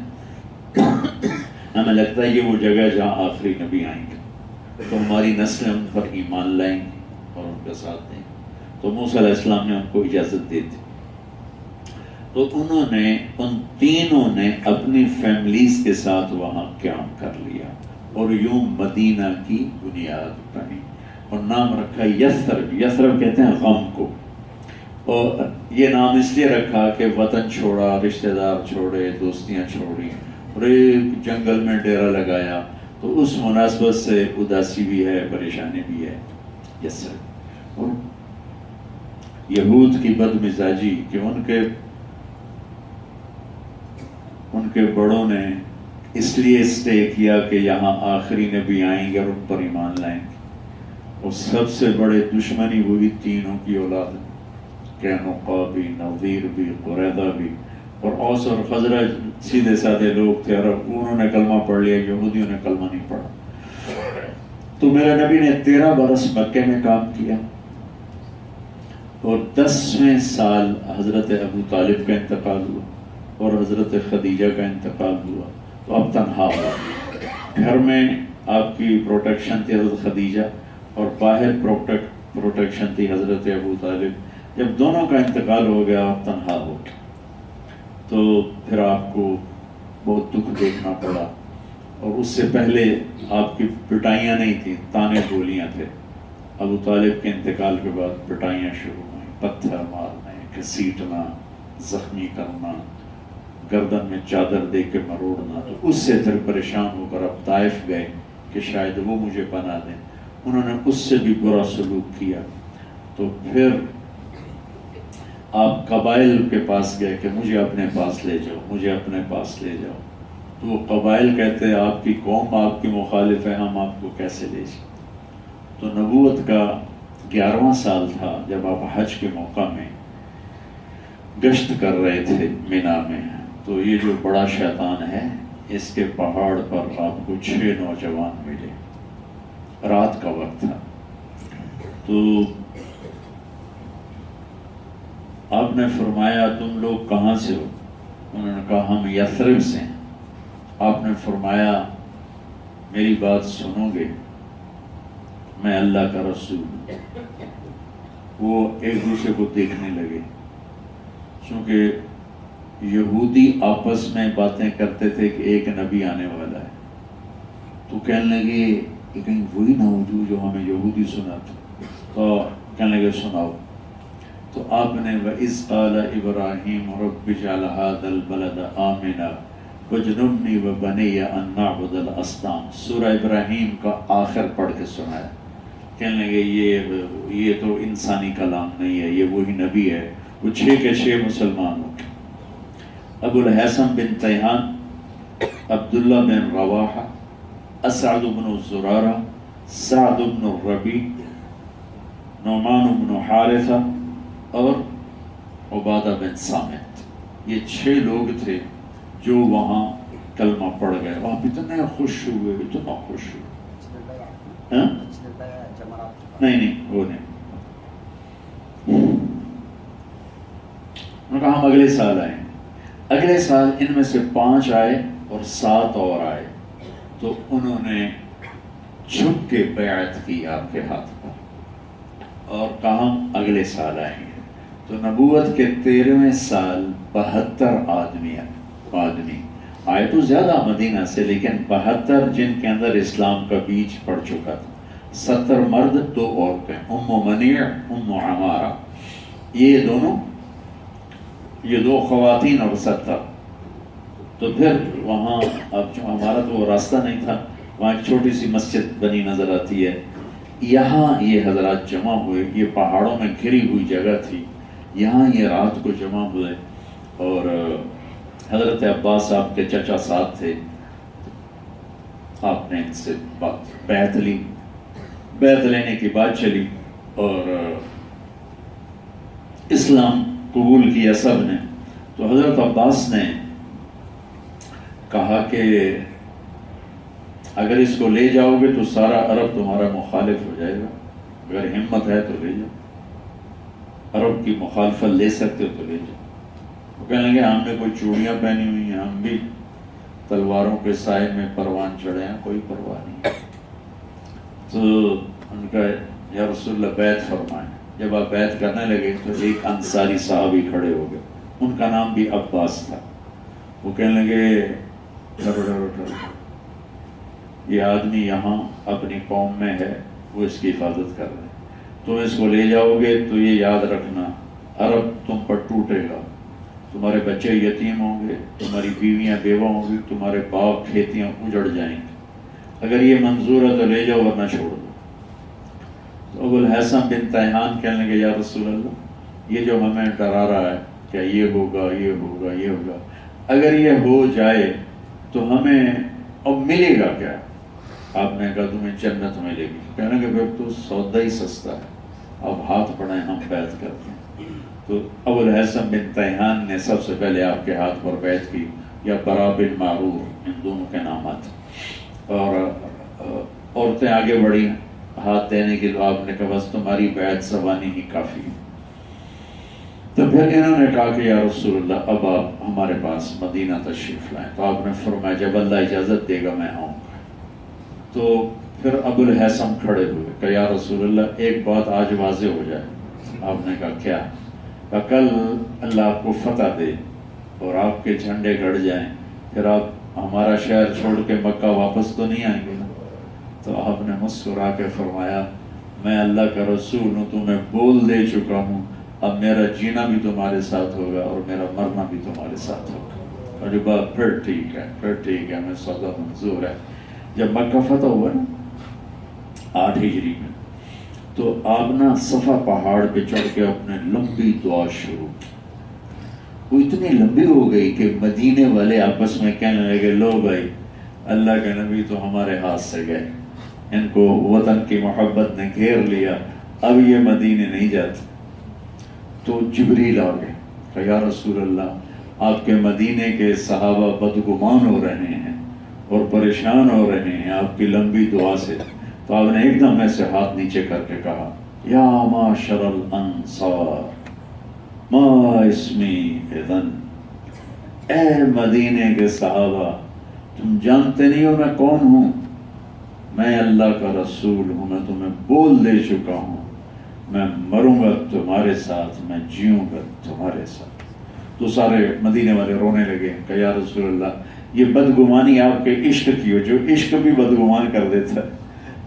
ہمیں لگتا ہے یہ وہ جگہ ہے جہاں آخری نبی آئیں گے، تو ہماری نسلیں ان پر ایمان لائیں گی اور ان کا ساتھ دیں گے۔ تو موسیٰ علیہ السلام نے ان کو اجازت دے دی۔ تو انہوں نے، ان تینوں نے اپنی فیملیز کے ساتھ وہاں قیام کر لیا اور یوں مدینہ کی بنیاد بنی، اور نام رکھا یثرب۔ یثرب کہتے ہیں غم کو، اور یہ نام اس لیے رکھا کہ وطن چھوڑا، رشتہ دار چھوڑے، دوستیاں چھوڑی اور ایک جنگل میں ڈیرا لگایا، تو اس مناسبت سے اداسی بھی ہے، پریشانی بھی ہے یثرب۔ اور یہود کی بد مزاجی کہ ان کے بڑوں نے اس لیے اسٹے کیا کہ یہاں آخری نبی آئیں گے اور ان پر ایمان لائیں گے، اور سب سے بڑے دشمنی ہوئی تینوں کی اولاد، قینقاع بھی، نذیر بھی، قریظہ بھی، اور اوس اور خزرج سیدھے سادھے لوگ تھے، اور انہوں نے کلمہ پڑھ لیا، یہودیوں نے کلمہ نہیں پڑھا۔ تو میرے نبی نے 13 برس مکے میں کام کیا، اور 10ویں سال حضرت ابو طالب کا انتقال ہوا اور حضرت خدیجہ کا انتقال ہوا، تو اب تنہا ہوا۔ گھر میں آپ کی پروٹیکشن تھی حضرت خدیجہ، اور باہر پروٹیکشن تھی حضرت ابو طالب۔ جب دونوں کا انتقال ہو گیا، آپ تنہا ہو گئے، تو پھر آپ کو بہت دکھ دیکھنا پڑا، اور اس سے پہلے آپ کی پٹائیاں نہیں تھیں، تانے گولیاں تھے۔ ابو طالب کے انتقال کے بعد پٹائیاں شروع ہوئیں، پتھر مارنے، گھسیٹنا، زخمی کرنا، گردن میں چادر دے کے مروڑنا۔ تو اس سے پھر پریشان ہو کر اب طائف گئے کہ شاید وہ مجھے پناہ دیں، انہوں نے اس سے بھی برا سلوک کیا۔ تو پھر آپ قبائل کے پاس گئے کہ مجھے اپنے پاس لے جاؤ، مجھے اپنے پاس لے جاؤ۔ تو وہ قبائل کہتے ہیں آپ کی قوم آپ کی مخالف ہے، ہم آپ کو کیسے لے جائیں۔ تو نبوت کا 11واں سال تھا جب آپ حج کے موقع میں گشت کر رہے تھے مینا میں، تو یہ جو بڑا شیطان ہے، اس کے پہاڑ پر آپ کو 6 نوجوان ملے، رات کا وقت تھا۔ تو آپ نے فرمایا تم لوگ کہاں سے ہو؟ انہوں نے کہا ہم یثرب سے ہیں۔ آپ نے فرمایا میری بات سنو گے؟ میں اللہ کا رسول ہوں۔ وہ ایک دوسرے کو دیکھنے لگے، چونکہ یہودی آپس میں باتیں کرتے تھے کہ ایک نبی آنے والا ہے، تو کہنے لگے کہ کہیں وہی نہ ہو جو ہمیں یہودی سنا تھا۔ تو کہنے لگے سناؤ۔ تو آپ نے وَإِذْ قَالَ إِبْرَاهِيمُ رَبِّ اجْعَلْ هَٰذَا الْبَلَدَ آمِنًا وَاجْنُبْنِي وَبَنِيَّ أَن نَّعْبُدَ الْأَصْنَامَ۔ سورہ ابراہیم کا آخر پڑھ کے سنایا۔ کہنے لگے یہ تو انسانی کلام نہیں ہے، یہ وہی نبی ہے۔ وہ 6 کے 6 مسلمان ہو گئے۔ ابو الحسن بن تیہان، عبداللہ بن رواحہ، اسعد بن زرارہ، سعد بن الربیع، نعمان بن حارثہ اور عبادہ بن صامت، یہ 6 لوگ تھے جو وہاں کلمہ پڑھ گئے۔ آپ اتنے خوش ہوئے، اتنا خوش ہوئے۔ نہیں وہ نہیں۔ انہوں نے کہا ہم اگلے سال آئیں۔ اگلے سال ان میں سے 5 آئے اور 7 اور آئے، تو انہوں نے جھک کے بیعت کی آپ کے ہاتھ پر اور کہا اگلے سال آئیں گے۔ تو نبوت کے 13ویں سال 72 آدمی آئے، تو زیادہ مدینہ سے، لیکن 72 جن کے اندر اسلام کا بیج پڑ چکا تھا۔ 70 مرد، 2 عورتیں، ام منیع، ام عمارہ، یہ دو خواتین اور 70۔ تو پھر وہاں اب جو ہمارا تو وہ راستہ نہیں تھا، وہاں ایک چھوٹی سی مسجد بنی نظر آتی ہے، یہاں یہ حضرات جمع ہوئے۔ یہ پہاڑوں میں گھری ہوئی جگہ تھی، یہاں یہ رات کو جمع ہوئے، اور حضرت عباس صاحب کے چچا ساتھ تھے۔ آپ نے ان سے بیعت لی، بیعت لینے کی بات چلی اور اسلام قبول کیا سب نے۔ تو حضرت عباس نے کہا کہ اگر اس کو لے جاؤ گے تو سارا عرب تمہارا مخالف ہو جائے گا، اگر ہمت ہے تو لے جاؤ، عرب کی مخالفت لے سکتے ہو تو لے جاؤ۔ وہ کہنے لگے ہم نے کوئی چوڑیاں پہنی ہوئی ہیں، ہم بھی تلواروں کے سائے میں پروان چڑھے ہیں، کوئی پرواہ نہیں۔ تو ان کا یا رسول اللہ بیعت فرمائیں۔ جب آپ بیعت کرنے لگے تو ایک انصاری صحابی کھڑے ہو گئے، ان کا نام بھی عباس تھا۔ وہ کہنے لگے ڈرو ڈرو ڈرو، یہ آدمی یہاں اپنی قوم میں ہے، وہ اس کی حفاظت کر رہے ہیں، تم اس کو لے جاؤ گے تو یہ یاد رکھنا عرب تم پر ٹوٹے گا، تمہارے بچے یتیم ہوں گے، تمہاری بیویاں بیوہ ہوں گی، تمہارے باغ کھیتیاں اجڑ جائیں گے، اگر یہ منظور ہے تو لے جاؤ ورنہ چھوڑ دو۔ تو ابو الحسن بن تیہان کہنے لگے یا رسول اللہ، یہ جو ہمیں ڈرا رہا ہے کہ یہ ہوگا یہ ہوگا یہ ہوگا، اگر یہ ہو جائے تو ہمیں اب ملے گا کیا؟ آپ نے کہا تمہیں جنت ملے گی۔ کہنے کہ پھر تو سودا ہی سستا ہے، اب ہاتھ بڑھائیں ہم بیعت کرتے ہیں۔ تو ابو الحسن بن تیہان نے سب سے پہلے آپ کے ہاتھ پر بیعت کی، یا برا بن معروف، ان دونوں کے نامات، اور عورتیں آگے بڑھی ہاتھ دینے کے لیے، آپ نے کہا بس تمہاری بیعت زبانی ہی کافی ہے۔ تو پھر انہوں نے کہا کہ یا رسول اللہ اب آپ ہمارے پاس مدینہ تشریف لائیں، تو آپ نے فرمایا جب اللہ اجازت دے گا میں آؤں گا۔ تو پھر ابو الحسن کھڑے ہوئے کہ یا رسول اللہ ایک بات آج واضح ہو جائے۔ آپ نے کہا کیا؟ کہ کل اللہ آپ کو فتح دے اور آپ کے جھنڈے گڑ جائیں، پھر آپ ہمارا شہر چھوڑ کے مکہ واپس تو نہیں آئیں گے نا؟ تو آپ نے مسکرا کے فرمایا میں اللہ کا رسول ہوں، تمہیں بول دے چکا ہوں، اب میرا جینا بھی تمہارے ساتھ ہوگا اور میرا مرنا بھی تمہارے ساتھ ہوگا۔ اور یہ بات پھر ٹھیک ہے، پھر ٹھیک ہے، ہمیں سودا منظور ہے۔ جب مکہ فتح ہوا نا 8 ہجری میں، تو آپ نا صفا پہاڑ پہ چڑھ کے اپنے لمبی دعا شروع کی۔ وہ اتنی لمبی ہو گئی کہ مدینے والے آپس میں کہنے لگے لو بھائی اللہ کے نبی تو ہمارے ہاتھ سے گئے، ان کو وطن کی محبت نے گھیر لیا، اب یہ مدینے نہیں جاتے۔ تو جبریل آ گئے کہ یا رسول اللہ آپ کے مدینے کے صحابہ بدگمان ہو رہے ہیں اور پریشان ہو رہے ہیں آپ کی لمبی دعا سے۔ تو آپ نے ایک دم ایسے ہاتھ نیچے کر کے کہا یا معاشر الانصار ما اسمی اذن، اے مدینے کے صحابہ تم جانتے نہیں ہو میں کون ہوں، میں اللہ کا رسول ہوں، میں تمہیں بول دے چکا ہوں، میں مروں گا تمہارے ساتھ، میں جیوں گا تمہارے ساتھ۔ تو سارے مدینے والے رونے لگے کہ یا رسول اللہ یہ بدگمانی آپ کے عشق کی ہو، جو عشق بھی بدگمان کر دیتا ہے،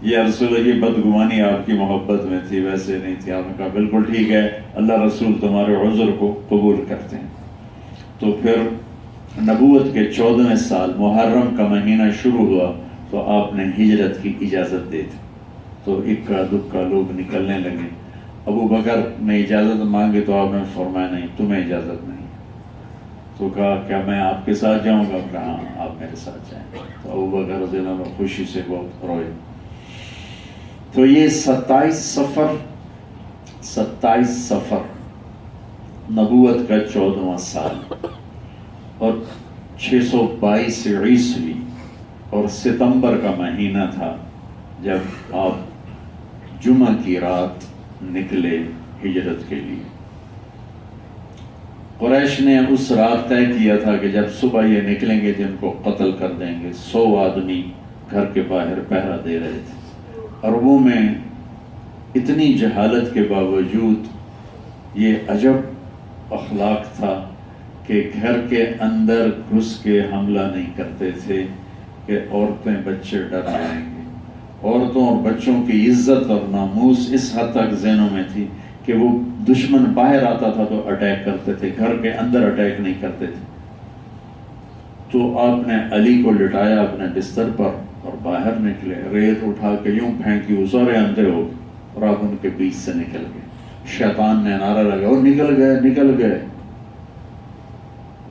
یا رسول اللہ یہ بدگمانی آپ کی محبت میں تھی، ویسے نہیں تھی۔ آپ نے کہا بالکل ٹھیک ہے، اللہ رسول تمہارے عذر کو قبول کرتے ہیں۔ تو پھر نبوت کے 14ویں سال محرم کا مہینہ شروع ہوا تو آپ نے ہجرت کی اجازت دے دی، تو اکا دکا لوگ نکلنے لگے۔ ابو بکر نے اجازت مانگی تو آپ نے فرمایا نہیں تمہیں اجازت نہیں۔ تو کہا کیا میں آپ کے ساتھ جاؤں گا؟ کہا ہاں آپ میرے ساتھ جائیں۔ تو ابو بکر رضی اللہ عنہ خوشی سے بہت روئے۔ تو یہ 27 صفر نبوت کا 14واں سال، اور 622 عیسوی اور ستمبر کا مہینہ تھا جب آپ جمعہ کی رات نکلے ہجرت کے لیے۔ قریش نے اس رات طے کیا تھا کہ جب صبح یہ نکلیں گے تو ان کو قتل کر دیں گے۔ 100 آدمی گھر کے باہر پہرا دے رہے تھے۔ عربوں میں اتنی جہالت کے باوجود یہ عجب اخلاق تھا کہ گھر کے اندر گھس کے حملہ نہیں کرتے تھے کہ عورتیں بچے ڈر جائیں گے۔ عورتوں اور بچوں کی عزت اور ناموس اس حد تک ذہنوں میں تھی کہ وہ دشمن باہر آتا تھا تو اٹیک کرتے تھے، گھر کے اندر اٹیک نہیں کرتے تھے۔ تو آپ نے علی کو لٹایا اپنے بستر پر اور باہر نکلے، ریت اٹھا کے یوں پھینکی، وہ سارے اندھے ہو گئے اور آپ ان کے بیچ سے نکل گئے۔ شیطان نے نعرہ لگا اور نکل گئے نکل گئے۔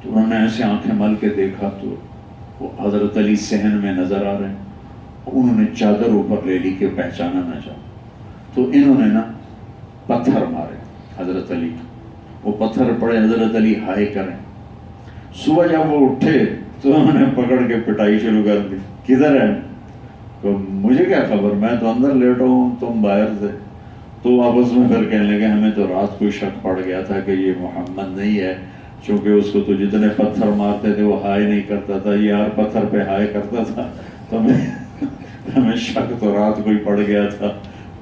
تو انہوں نے ایسے آنکھیں مل کے دیکھا تو وہ حضرت علی صحن میں نظر آ رہے ہیں۔ انہوں نے چادر اوپر لے لی کہ پہچانا نہ جاؤ۔ تو انہوں نے نا پتھر مارے حضرت علی، وہ پتھر پڑے، حضرت علی ہائے کریں۔ صبح جب وہ اٹھے تو انہوں نے پکڑ کے پٹائی شروع کر دی، کدھر ہے؟ تو مجھے کیا خبر، میں تو اندر لیٹا ہوں، تم باہر سے. تو آپس میں پھر کہنے لگے ہمیں تو رات کو شک پڑ گیا تھا کہ یہ محمد نہیں ہے، چونکہ اس کو تو جتنے پتھر مارتے تھے وہ ہائے نہیں کرتا تھا، یہ ہر پتھر پہ ہائے کرتا تھا. تو ہمیں شک تو رات کو ہی پڑ گیا تھا،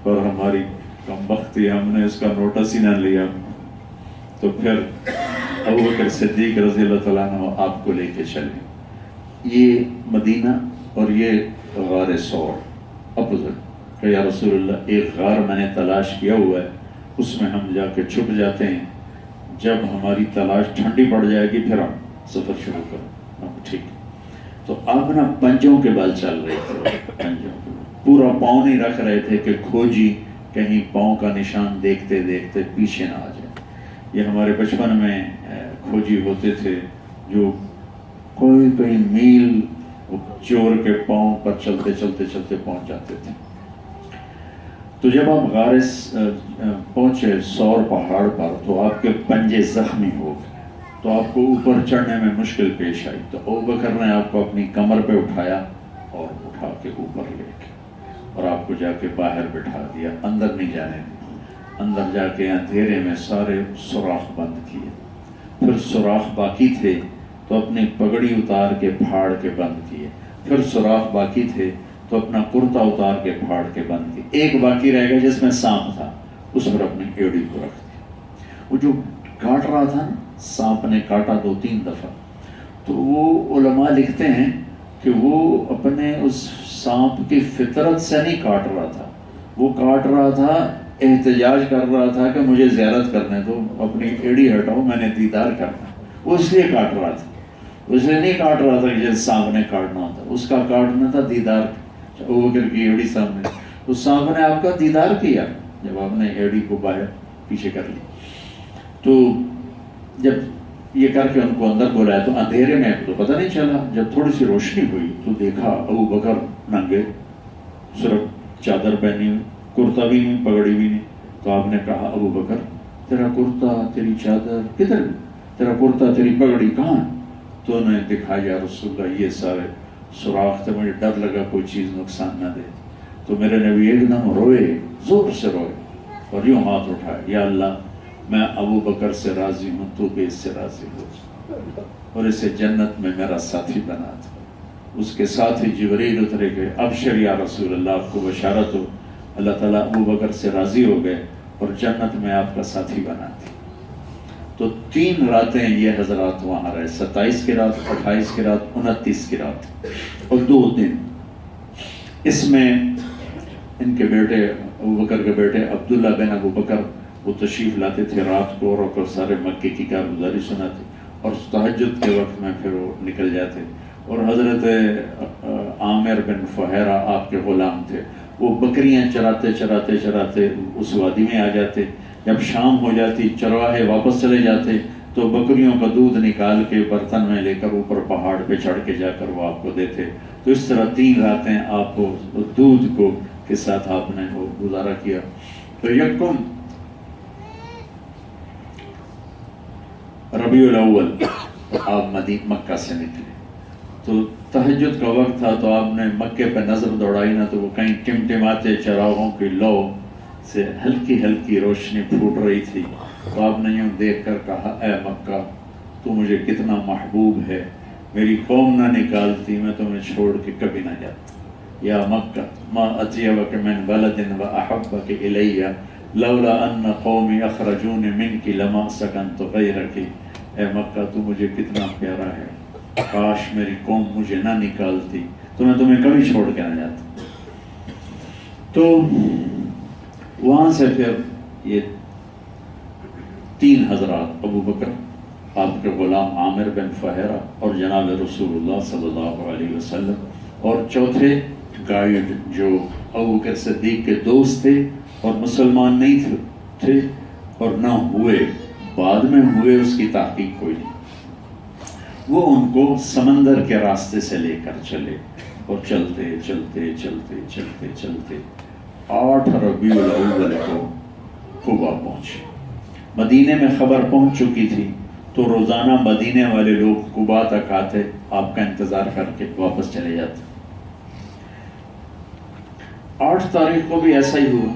پر ہماری کمبختی، ہم نے اس کا نوٹس ہی نہ لیا. تو پھر ابوبکر صدیق رضی اللہ تعالیٰ عنہ آپ کو لے کے چلے. یہ مدینہ اور یہ غار ثور اپوزٹ کہ یا رسول اللہ ایک غار میں نے تلاش کیا ہوا ہے، اس میں ہم جا کے چھپ جاتے ہیں، جب ہماری تلاش ٹھنڈی پڑ جائے گی پھر ہم سفر شروع کریں. ٹھیک. تو آپ نا پنجوں کے بل چل رہے تھے، پنجوں کے بل. پورا پاؤں نہیں رکھ رہے تھے کہ کھوجی کہیں پاؤں کا نشان دیکھتے دیکھتے پیچھے نہ آ جائے. یہ ہمارے بچپن میں کھوجی ہوتے تھے جو کوئی کئی میل چور کے پاؤں پر چلتے چلتے چلتے پہنچ جاتے تھے. تو جب آپ غار پہنچے ثور پہاڑ پر تو آپ کے پنجے زخمی ہو گئے، تو آپ کو اوپر چڑھنے میں مشکل پیش آئی. تو ابوبکر نے آپ کو اپنی کمر پہ اٹھایا اور اٹھا کے اوپر لے کے اور آپ کو جا کے باہر بٹھا دیا، اندر نہیں جانے دیا. اندر جا کے اندھیرے میں سارے سوراخ بند کیے. پھر سوراخ باقی تھے تو اپنی پگڑی اتار کے پھاڑ کے بند کیے. پھر سوراخ باقی تھے تو اپنا کرتا اتار کے پھاڑ کے بند کیے. ایک باقی رہ گیا جس میں سانپ تھا، اس پر اپنی ایڑی کو رکھ دی. وہ جو کاٹ رہا تھا نا، سانپ نے کاٹا 2-3 دفعہ. تو وہ علماء لکھتے ہیں کہ وہ اپنے اس سانپ کی فطرت سے نہیں کاٹ رہا تھا، وہ کاٹ رہا تھا، احتجاج کر رہا تھا کہ مجھے زیارت کرنے دو، اپنی ایڑی ہٹاؤ، میں نے دیدار کرنا. وہ اس لیے کاٹ رہا تھا، اس لیے نہیں کاٹ رہا تھا کہ جیسے سانپ نے کاٹنا ہوتا. اس کا کاٹنا تھا دیدار. ابوبکر کی ایڑی سامنے، تو سانپ نے آپ کا دیدار کیا جب آپ نے ایڑی کو باہر پیچھے کر لی. تو جب یہ کر کے ان کو اندر بلایا تو اندھیرے میں تو پتہ نہیں چلا. جب تھوڑی سی روشنی ہوئی تو دیکھا ابوبکر ننگے، صرف چادر پہنی ہوئی، کرتا بھی نہیں، پگڑی بھی نہیں. تو آپ نے کہا ابوبکر تیرا کرتا تیری چادر کدھر، تیرا کرتا تیری پگڑی کہاں؟ تو انہوں نے دکھایا یا رسول اللہ یہ سارے سوراخ تھے، مجھے ڈر لگا کوئی چیز نقصان نہ دے. تو میرے نبی ایک دم روئے، زور سے روئے اور یوں ہاتھ اٹھائے، یا اللہ میں ابوبکر سے راضی ہوں، تو بھی اس سے راضی ہو اور اسے جنت میں میرا ساتھی بنا دے. اس کے ساتھ ہی جبریل اترے گئے، ابشر یا رسول اللہ، آپ کو بشارت ہو، اللہ تعالیٰ ابوبکر سے راضی ہو گئے اور جنت میں آپ کا ساتھی بنا دی. تو 3 راتیں یہ حضرات وہاں رہے، 27 کی رات، 28 کی رات، 29 کی رات اور 2 دن. اس میں ان کے بیٹے ابوبکر کے بیٹے عبداللہ بن ابوبکر وہ تشریف لاتے تھے رات کو اور سارے مکے کی کارگزاری سناتے اور تہجد کے وقت میں پھر وہ نکل جاتے. اور حضرت عامر بن فہیرہ آپ کے غلام تھے، وہ بکریاں چراتے چراتے چراتے اس وادی میں آ جاتے. جب شام ہو جاتی چرواہے واپس چلے جاتے تو بکریوں کا دودھ نکال کے برتن میں لے کر اوپر پہاڑ پہ چڑھ کے جا کر وہ آپ کو دیتے. تو اس طرح 3 راتیں آپ کو دودھ کو کے ساتھ آپ نے وہ گزارا کیا. تو یکم ربیع الاول آپ مکہ سے نکلے. تو تہجد کا وقت تھا تو آپ نے مکے پہ نظر دوڑائی نا، تو وہ کہیں ٹمٹماتے چراغوں کی لو سے ہلکی ہلکی روشنی پھوٹ رہی تھی. تو آپ نے یوں دیکھ کر کہا اے مکہ تو مجھے کتنا محبوب ہے، میری قوم نہ نکالتی میں تمہیں چھوڑ کے کبھی نہ جاتا. یا مکہ ما اطیبک من بلد و احبک الی لولا ان قومی اخرجون منک لما سکنت غیرک. اے مکہ تو مجھے کتنا پیارا ہے، کاش میری قوم مجھے نہ نکالتی تو میں تمہیں کبھی چھوڑ کے نہ جاتا. تو وہاں سے پھر یہ 3 حضرات ابوبکر، آپ کے غلام عامر بن فہیرہ اور جناب رسول اللہ صلی اللہ علیہ وسلم، اور چوتھے گائیڈ جو ابوبکر صدیق کے دوست تھے اور مسلمان نہیں تھے اور نہ ہوئے، بعد میں ہوئے اس کی تحقیق کوئی نہیں، وہ ان کو سمندر کے راستے سے لے کر چلے اور چلتے چلتے چلتے چلتے چلتے 8 ربیع الاول کو قبا پہنچے. مدینے میں خبر پہنچ چکی تھی تو روزانہ مدینے والے لوگ قبا تک آتے، آپ کا انتظار کر کے واپس چلے جاتے. 8 تاریخ کو بھی ایسا ہی ہوا.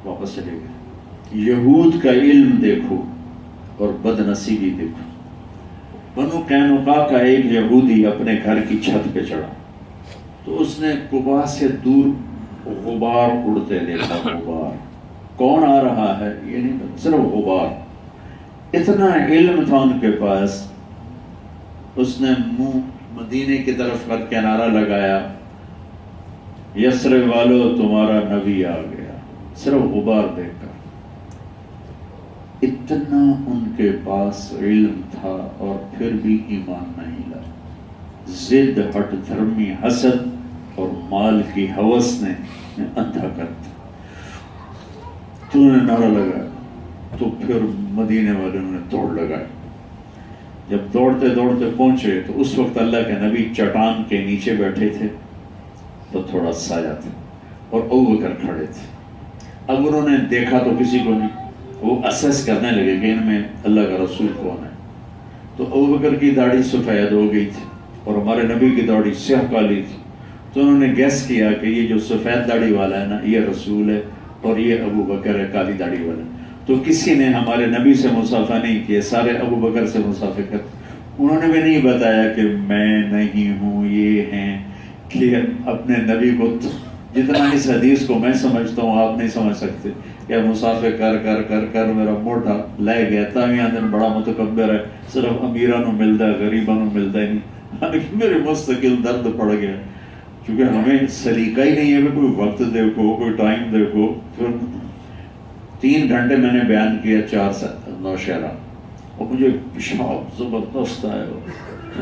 واپس چلے گئے. یہود کا علم دیکھو اور بد نصیبی دیکھو. بنو قینقاع کا ایک یہودی اپنے گھر کی چھت پہ چڑھا تو اس نے قبا سے دور غبار اڑتے دیکھا. غبار کون آ رہا ہے یہ نہیں پتا, صرف غبار. اتنا علم تھا ان کے پاس, اس نے منہ مدینے کی طرف کر کے نعرہ لگایا, یثرب والو تمہارا نبی آ گیا, صرف غبار دیکھ کر. اتنا ان کے پاس علم تھا اور پھر بھی ایمان نہیں لائے. ضد, ہٹ دھرمی, حسد اور مال کی ہوس نے اندھا کر دیا. تو نے نعرہ لگایا تو پھر مدینے والوں نے دوڑ لگائی. جب دوڑتے دوڑتے پہنچے تو اس وقت اللہ کے نبی چٹان کے نیچے بیٹھے تھے تو تھوڑا سایہ تھا اور ابوبکر کھڑے تھے. اب انہوں نے دیکھا تو کسی کو نہیں, وہ اسیس کرنے لگے کہ ان میں اللہ کا رسول کون ہے. تو ابوبکر کی داڑھی سفید ہو گئی تھی اور ہمارے نبی کی داڑھی سیاہ کالی تھی. تو انہوں نے گیس کیا کہ یہ جو سفید داڑھی والا ہے نا یہ رسول ہے اور یہ ابوبکر ہے کالی داڑھی والا. تو کسی نے ہمارے نبی سے مصافحہ نہیں کیا, سارے ابوبکر سے مصافحہ کر. انہوں نے بھی نہیں بتایا کہ میں نہیں ہوں, یہ ہیں, کہ اپنے نبی کو جتنا اس حدیث کو میں سمجھتا ہوں آپ نہیں سمجھ سکتے. کہ مسافر کر کر کر کر میرا موٹا لے گیا تاویاں دن بڑا متکبر ہے, صرف امیرانوں ملتا ہے غریبانوں ملتا ہی نہیں. میرے مستقل درد پڑ گیا کیونکہ ہمیں سلیقہ ہی نہیں ہے کہ کوئی وقت دیکھو, کوئی ٹائم دیکھو. پھر 3 گھنٹے میں نے بیان کیا 4 نوشہرہ اور مجھے پیشاب زبردست آیا.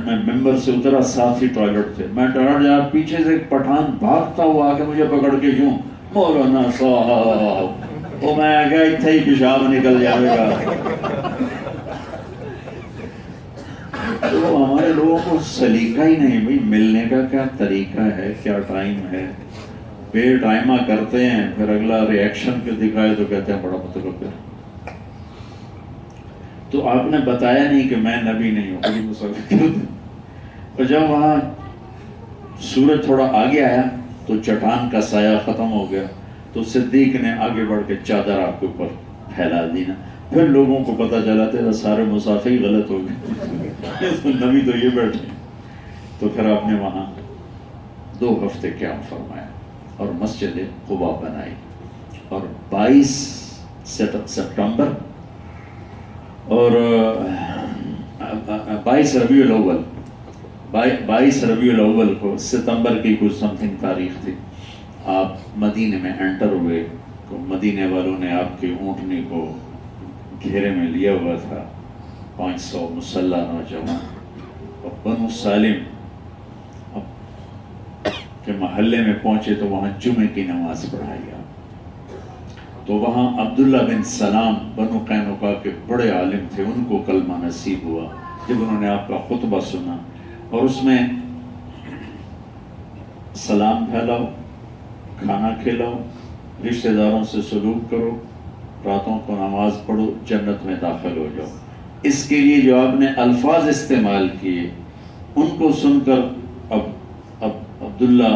میں ممبر سے اترا, ساتھ ہی ٹوائلٹ تھے. میں ٹوائلٹ جا, پیچھے سے ایک پٹھان بھاگتا ہوا آ کے مجھے پکڑ کے یوں, مولانا صاحب, وہ میں گیا اتنے ہی پیشاب نکل جائے گا. تو ہمارے لوگوں کو سلیقہ ہی نہیں بھائی, ملنے کا کیا طریقہ ہے, کیا ٹائم ہے. بے ٹائمہ کرتے ہیں, پھر اگلا ریئیکشن پہ دکھائے تو کہتے ہیں بڑا متکبر. تو آپ نے بتایا نہیں کہ میں نبی نہیں ہوں, بڑی مسافر. اور جب وہاں سورج تھوڑا آگے آیا تو چٹان کا سایہ ختم ہو گیا تو صدیق نے آگے بڑھ کے چادر آپ کے اوپر پھیلا دی نا. پھر لوگوں کو پتہ چلا تھا سارے مسافر ہی غلط ہو گئے, نبی تو یہ بیٹھے. تو پھر آپ نے وہاں 2 ہفتے قیام فرمایا اور مسجد قباء بنائی. اور 22 سپٹمبر اور 22 ربیع الاول 22 ربیع الاول کو ستمبر کی کچھ سم تھنگ تاریخ تھی, آپ مدینے میں انٹر ہوئے. تو مدینے والوں نے آپ کی اونٹنی کو گھیرے میں لیا ہوا تھا, 500 مسلح نوجوان. اور بنو سالم کے محلے میں پہنچے تو وہاں جمعے کی نماز پڑھائی آپ. تو وہاں عبداللہ بن سلام بنو قینقاع کے بڑے عالم تھے, ان کو کلمہ نصیب ہوا جب انہوں نے آپ کا خطبہ سنا. اور اس میں سلام پھیلاؤ, کھانا کھلاؤ, رشتہ داروں سے سلوک کرو, راتوں کو نماز پڑھو, جنت میں داخل ہو جاؤ. اس کے لیے جو آپ نے الفاظ استعمال کیے ان کو سن کر اب عبداللہ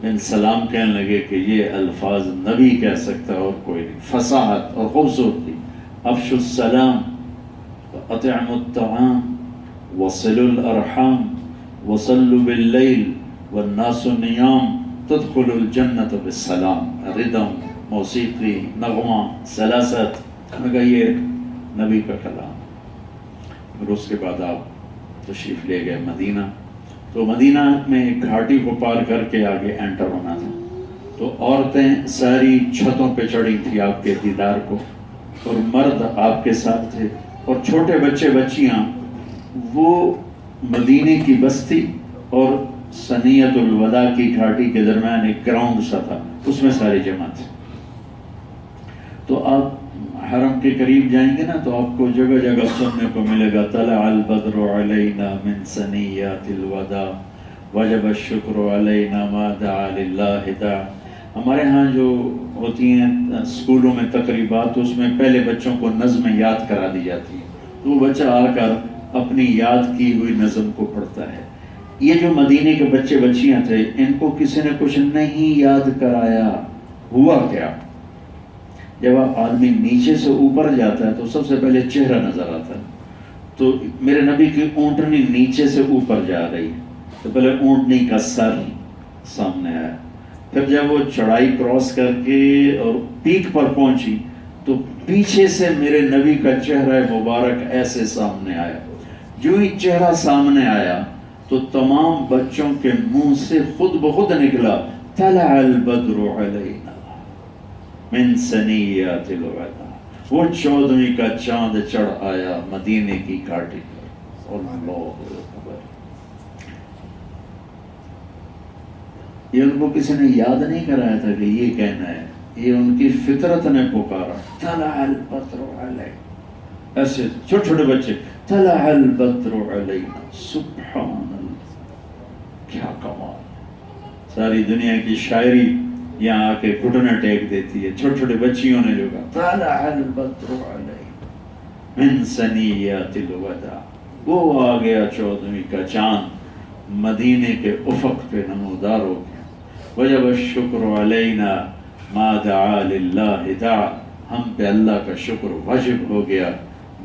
بن سلام کہنے لگے کہ یہ الفاظ نبی کہہ سکتا ہے اور کوئی نہیں. فصاحت اور خوبصورتی. افشوا السلام واطعموا الطعام وصلوا الارحام وصلوا باللیل والناس نیام تدخلوا الجنت بالسلام. ردم, موسیقی, نغمہ, سلاست, یہ نبی کا کلام. پھر اس کے بعد آپ تشریف لے گئے مدینہ. تو مدینہ میں ایک گھاٹی کو پار کر کے آگے انٹر ہونا تھا. تو عورتیں ساری چھتوں پہ چڑھی تھی آپ کے دیدار کو, اور مرد آپ کے ساتھ تھے, اور چھوٹے بچے بچیاں وہ مدینے کی بستی اور سنیت الوداع کی گھاٹی کے درمیان ایک گراؤنڈ سا تھا, اس میں ساری جمع تھے. تو آپ حرم کے قریب جائیں گے نا تو آپ کو جگہ جگہ سننے کو ملے گا طلع البدر علینا من ثنیات الوداع وجب الشکر علینا ما دعا للہ داع. ہمارے ہاں جو ہوتی ہیں اسکولوں میں تقریبات, اس میں پہلے بچوں کو نظمیں یاد کرا دی جاتی ہیں. تو وہ بچہ آ کر اپنی یاد کی ہوئی نظم کو پڑھتا ہے۔ یہ جو مدینے کے بچے بچیاں تھے ان کو کسی نے کچھ نہیں یاد کرایا۔ ہوا کیا، جب آدمی نیچے سے اوپر جاتا ہے تو سب سے پہلے چہرہ نظر آتا ہے، تو میرے نبی کی اونٹنی نیچے سے اوپر جا رہی ہے تو پہلے اونٹنی کا سر سامنے آیا، پھر جب وہ چڑھائی کراس کر کے اور پیک پر پہنچی تو پیچھے سے میرے نبی کا چہرہ مبارک ایسے سامنے آیا۔ جو ہی چہرہ سامنے آیا تو تمام بچوں کے منہ سے خود بخود نکلا طلع البدر علینا من ثنیات الوداع، وہ 14ویں کا چاند چڑھ آیا مدینے کی گھاٹی پر۔ اللہ اکبر، یہ ان کو کسی نے یاد نہیں کرایا تھا کہ یہ کہنا ہے، یہ ان کی فطرت نے پکارا طلع البدر علینا، ایسے چھوٹے چھوٹے بچے طلع البدر علینا، سبحان اللہ، کیا کمال۔ ساری دنیا کی شاعری یہاں آ کے گھٹنے ٹیک دیتی ہے، چھوٹے چھوٹے بچیوں نے جو کہا طلع البدر علینا من ثنیات الوداع، وہ آ گیا 14ویں کا چاند مدینے کے افق پہ نمودار ہو گیا۔ وجب الشکر علینا ما دعا للہ دعا، ہم پہ اللہ کا شکر واجب ہو گیا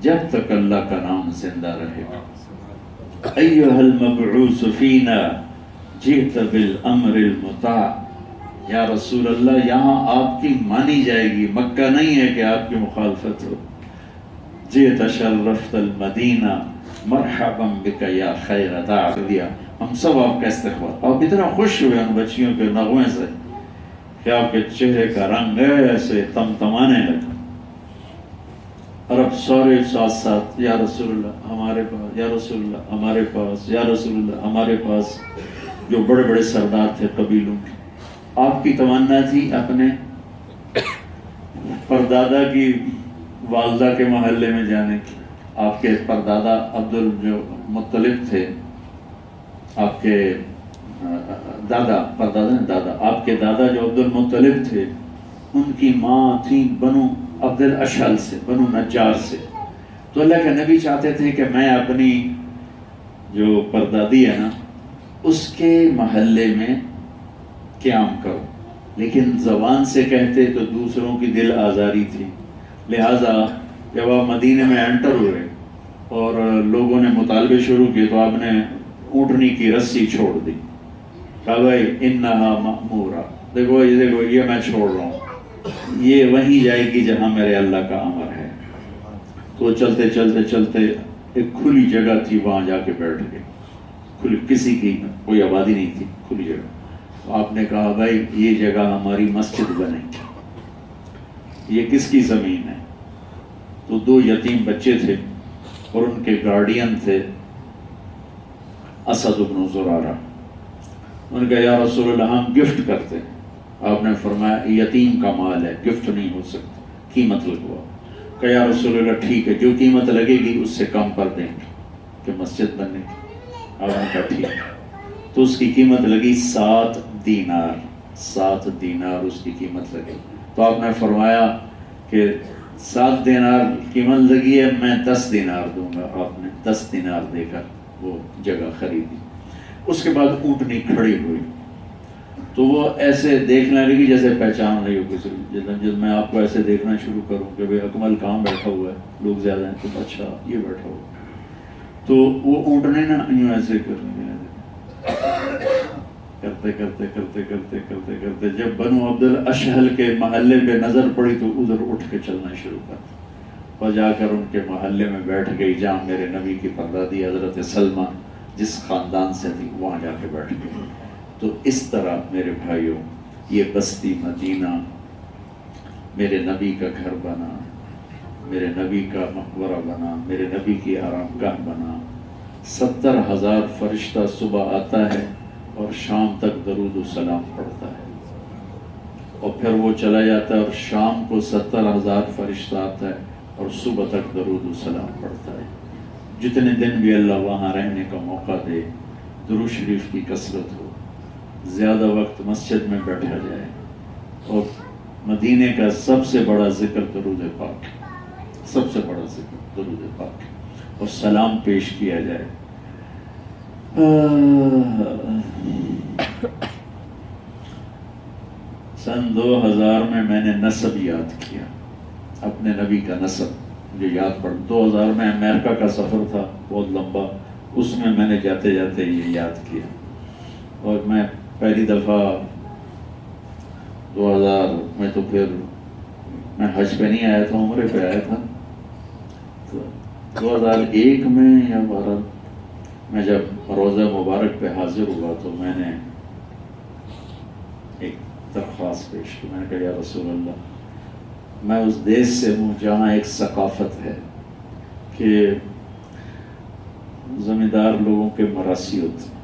جب تک اللہ کا نام زندہ رہے گا۔ ایھا المبعوث فینا جئت بالامر المطاع، یا رسول اللہ یہاں آپ کی مانی جائے گی، مکہ نہیں ہے کہ آپ کی مخالفت ہو۔ جئت شرفت المدینہ مرحبا بک یا خیر داع، دیا ہم سب آپ کا استقبال۔ آپ اتنا خوش ہوئے ان بچیوں کے نغمے سے کہ آپ کے چہرے کا رنگ ایسے تمتمانے لگا، اور اب سارے ساتھ ساتھ یا رسول اللہ ہمارے پاس، یا رسول اللہ ہمارے پاس، یا رسول اللہ ہمارے پاس۔ جو بڑے بڑے سردار تھے قبیلوں کے، آپ کی تمنا تھی اپنے پردادا کی والدہ کے محلے میں جانے کی۔ آپ کے پردادا عبدالمطلب تھے، آپ کے دادا، دادا آپ کے دادا جو عبدالمطلب تھے، ان کی ماں تھی بنو عبد الاشہل سے، بنو نجار سے۔ تو اللہ کے نبی چاہتے تھے کہ میں اپنی جو پردادی ہے نا اس کے محلے میں قیام کروں، لیکن زبان سے کہتے تو دوسروں کی دل آزاری تھی، لہٰذا جب آپ مدینے میں انٹر ہوئے اور لوگوں نے مطالبے شروع کیے تو آپ نے اونٹنی کی رسی چھوڑ دی، کہا بھائی انہا مأمورہ، دیکھو یہ میں چھوڑ رہا ہوں، یہ وہیں جائے گی جہاں میرے اللہ کا امر ہے۔ تو چلتے چلتے چلتے ایک کھلی جگہ تھی، وہاں جا کے بیٹھ گئے، کھلی، کسی کی کوئی آبادی نہیں تھی، کھلی جگہ۔ آپ نے کہا بھائی یہ جگہ ہماری مسجد بنے گی، یہ کس کی زمین ہے؟ تو 2 یتیم بچے تھے اور ان کے گارڈین تھے اسد بن زرارہ۔ ان نے کہا یا رسول اللہ ہم گفٹ کرتے ہیں۔ آپ نے فرمایا یتیم کا مال ہے، گفٹ نہیں ہو سکتا، قیمت لگوا۔ کہا یا رسول اللہ ٹھیک ہے، جو قیمت لگے گی اس سے کم پر دیں گے کہ مسجد بننے کی۔ آپ نے کہا ٹھیک ہے، تو اس کی قیمت لگی 7 دینار، 7 دینار اس کی قیمت لگی۔ تو آپ نے فرمایا کہ 7 دینار قیمت لگی ہے، میں 10 دینار دوں گا۔ آپ نے 10 دینار دے کر وہ جگہ خریدی۔ اس کے بعد اونٹنی کھڑی ہوئی تو وہ ایسے دیکھنے لگی جیسے پہچان رہی ہو کسی، جب میں آپ کو ایسے دیکھنا شروع کروں کہ بھائی اکمل کہاں بیٹھا ہوا ہے، لوگ زیادہ ہیں تو اچھا یہ بیٹھا ہوا، تو وہ اونٹنی نا یوں ایسے کرتے کرتے کرتے کرتے کرتے کرتے جب بنو عبد الاشہل کے محلے پہ نظر پڑی تو ادھر اٹھ کے چلنا شروع کر، اور جا کر ان کے محلے میں بیٹھ گئی جہاں میرے نبی کی پردادی حضرت سلمہ جس خاندان سے تھی، وہاں جا کے بیٹھ گئی۔ تو اس طرح میرے بھائیوں یہ بستی مدینہ میرے نبی کا گھر بنا، میرے نبی کا مقبرہ بنا، میرے نبی کی آرام گاہ بنا۔ 70,000 فرشتہ صبح آتا ہے اور شام تک درود و سلام پڑھتا ہے، اور پھر وہ چلا جاتا ہے اور شام کو 70,000 فرشتہ آتا ہے اور صبح تک درود و سلام پڑھتا ہے۔ جتنے دن بھی اللہ وہاں رہنے کا موقع دے، درود شریف کی کثرت ہو، زیادہ وقت مسجد میں بیٹھا جائے، اور مدینے کا سب سے بڑا ذکر درود پاک، سب سے بڑا ذکر درود پاک۔ اور سلام پیش کیا جائے. سن 2000 میں نے نسب یاد کیا، اپنے نبی کا نسب جو یاد پڑ. 2000 میں امریکہ کا سفر تھا بہت لمبا، اس میں نے جاتے جاتے یہ یاد کیا. اور میں پہلی دفعہ 2000 میں تو پھر میں حج پہ نہیں آیا تھا، عمرے پہ آیا تھا. تو 2001 میں یا 12 میں جب روزہ مبارک پہ حاضر ہوا تو میں نے ایک درخواست پیش کی. میں نے کہا یا رسول اللہ، میں اس دیش سے ہوں جہاں ایک ثقافت ہے کہ زمیندار لوگوں کے مراسی ہوتے ہیں.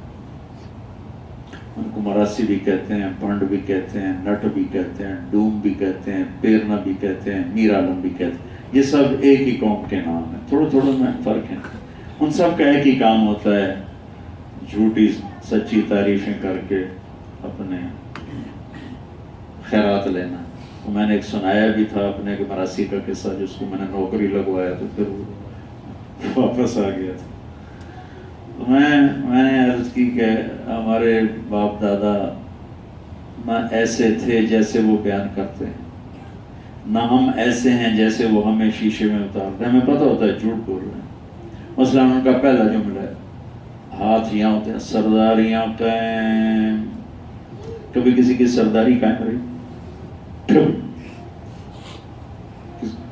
ان کو مراسی بھی کہتے ہیں، پنڈ بھی کہتے ہیں، نٹ بھی کہتے ہیں، ڈوم بھی کہتے ہیں، پیرنا بھی کہتے ہیں، میر عالم بھی کہتے ہیں. یہ سب ایک ہی قوم کے نام ہیں، تھوڑے تھوڑے میں فرق ہے. ان سب کا ایک ہی کام ہوتا ہے، جھوٹی سچی تعریفیں کر کے اپنے خیرات لینا. میں نے ایک سنایا بھی تھا اپنے مراسی کا قصہ، جس کو میں نے نوکری لگوایا تو پھر وہ واپس آ گیا تھا. میں نے عرض کی کہ ہمارے باپ دادا نہ ایسے تھے جیسے وہ بیان کرتے ہیں، نہ ہم ایسے ہیں جیسے وہ ہمیں شیشے میں اتارتے ہیں. ہمیں پتہ ہوتا ہے جھوٹ بول رہے ہیں. مثلا ان کا پہلا جملہ ہے ہاتھ یہاں ہوتے ہیں، سرداریاں قائم. کبھی کسی کی سرداری قائم رہی؟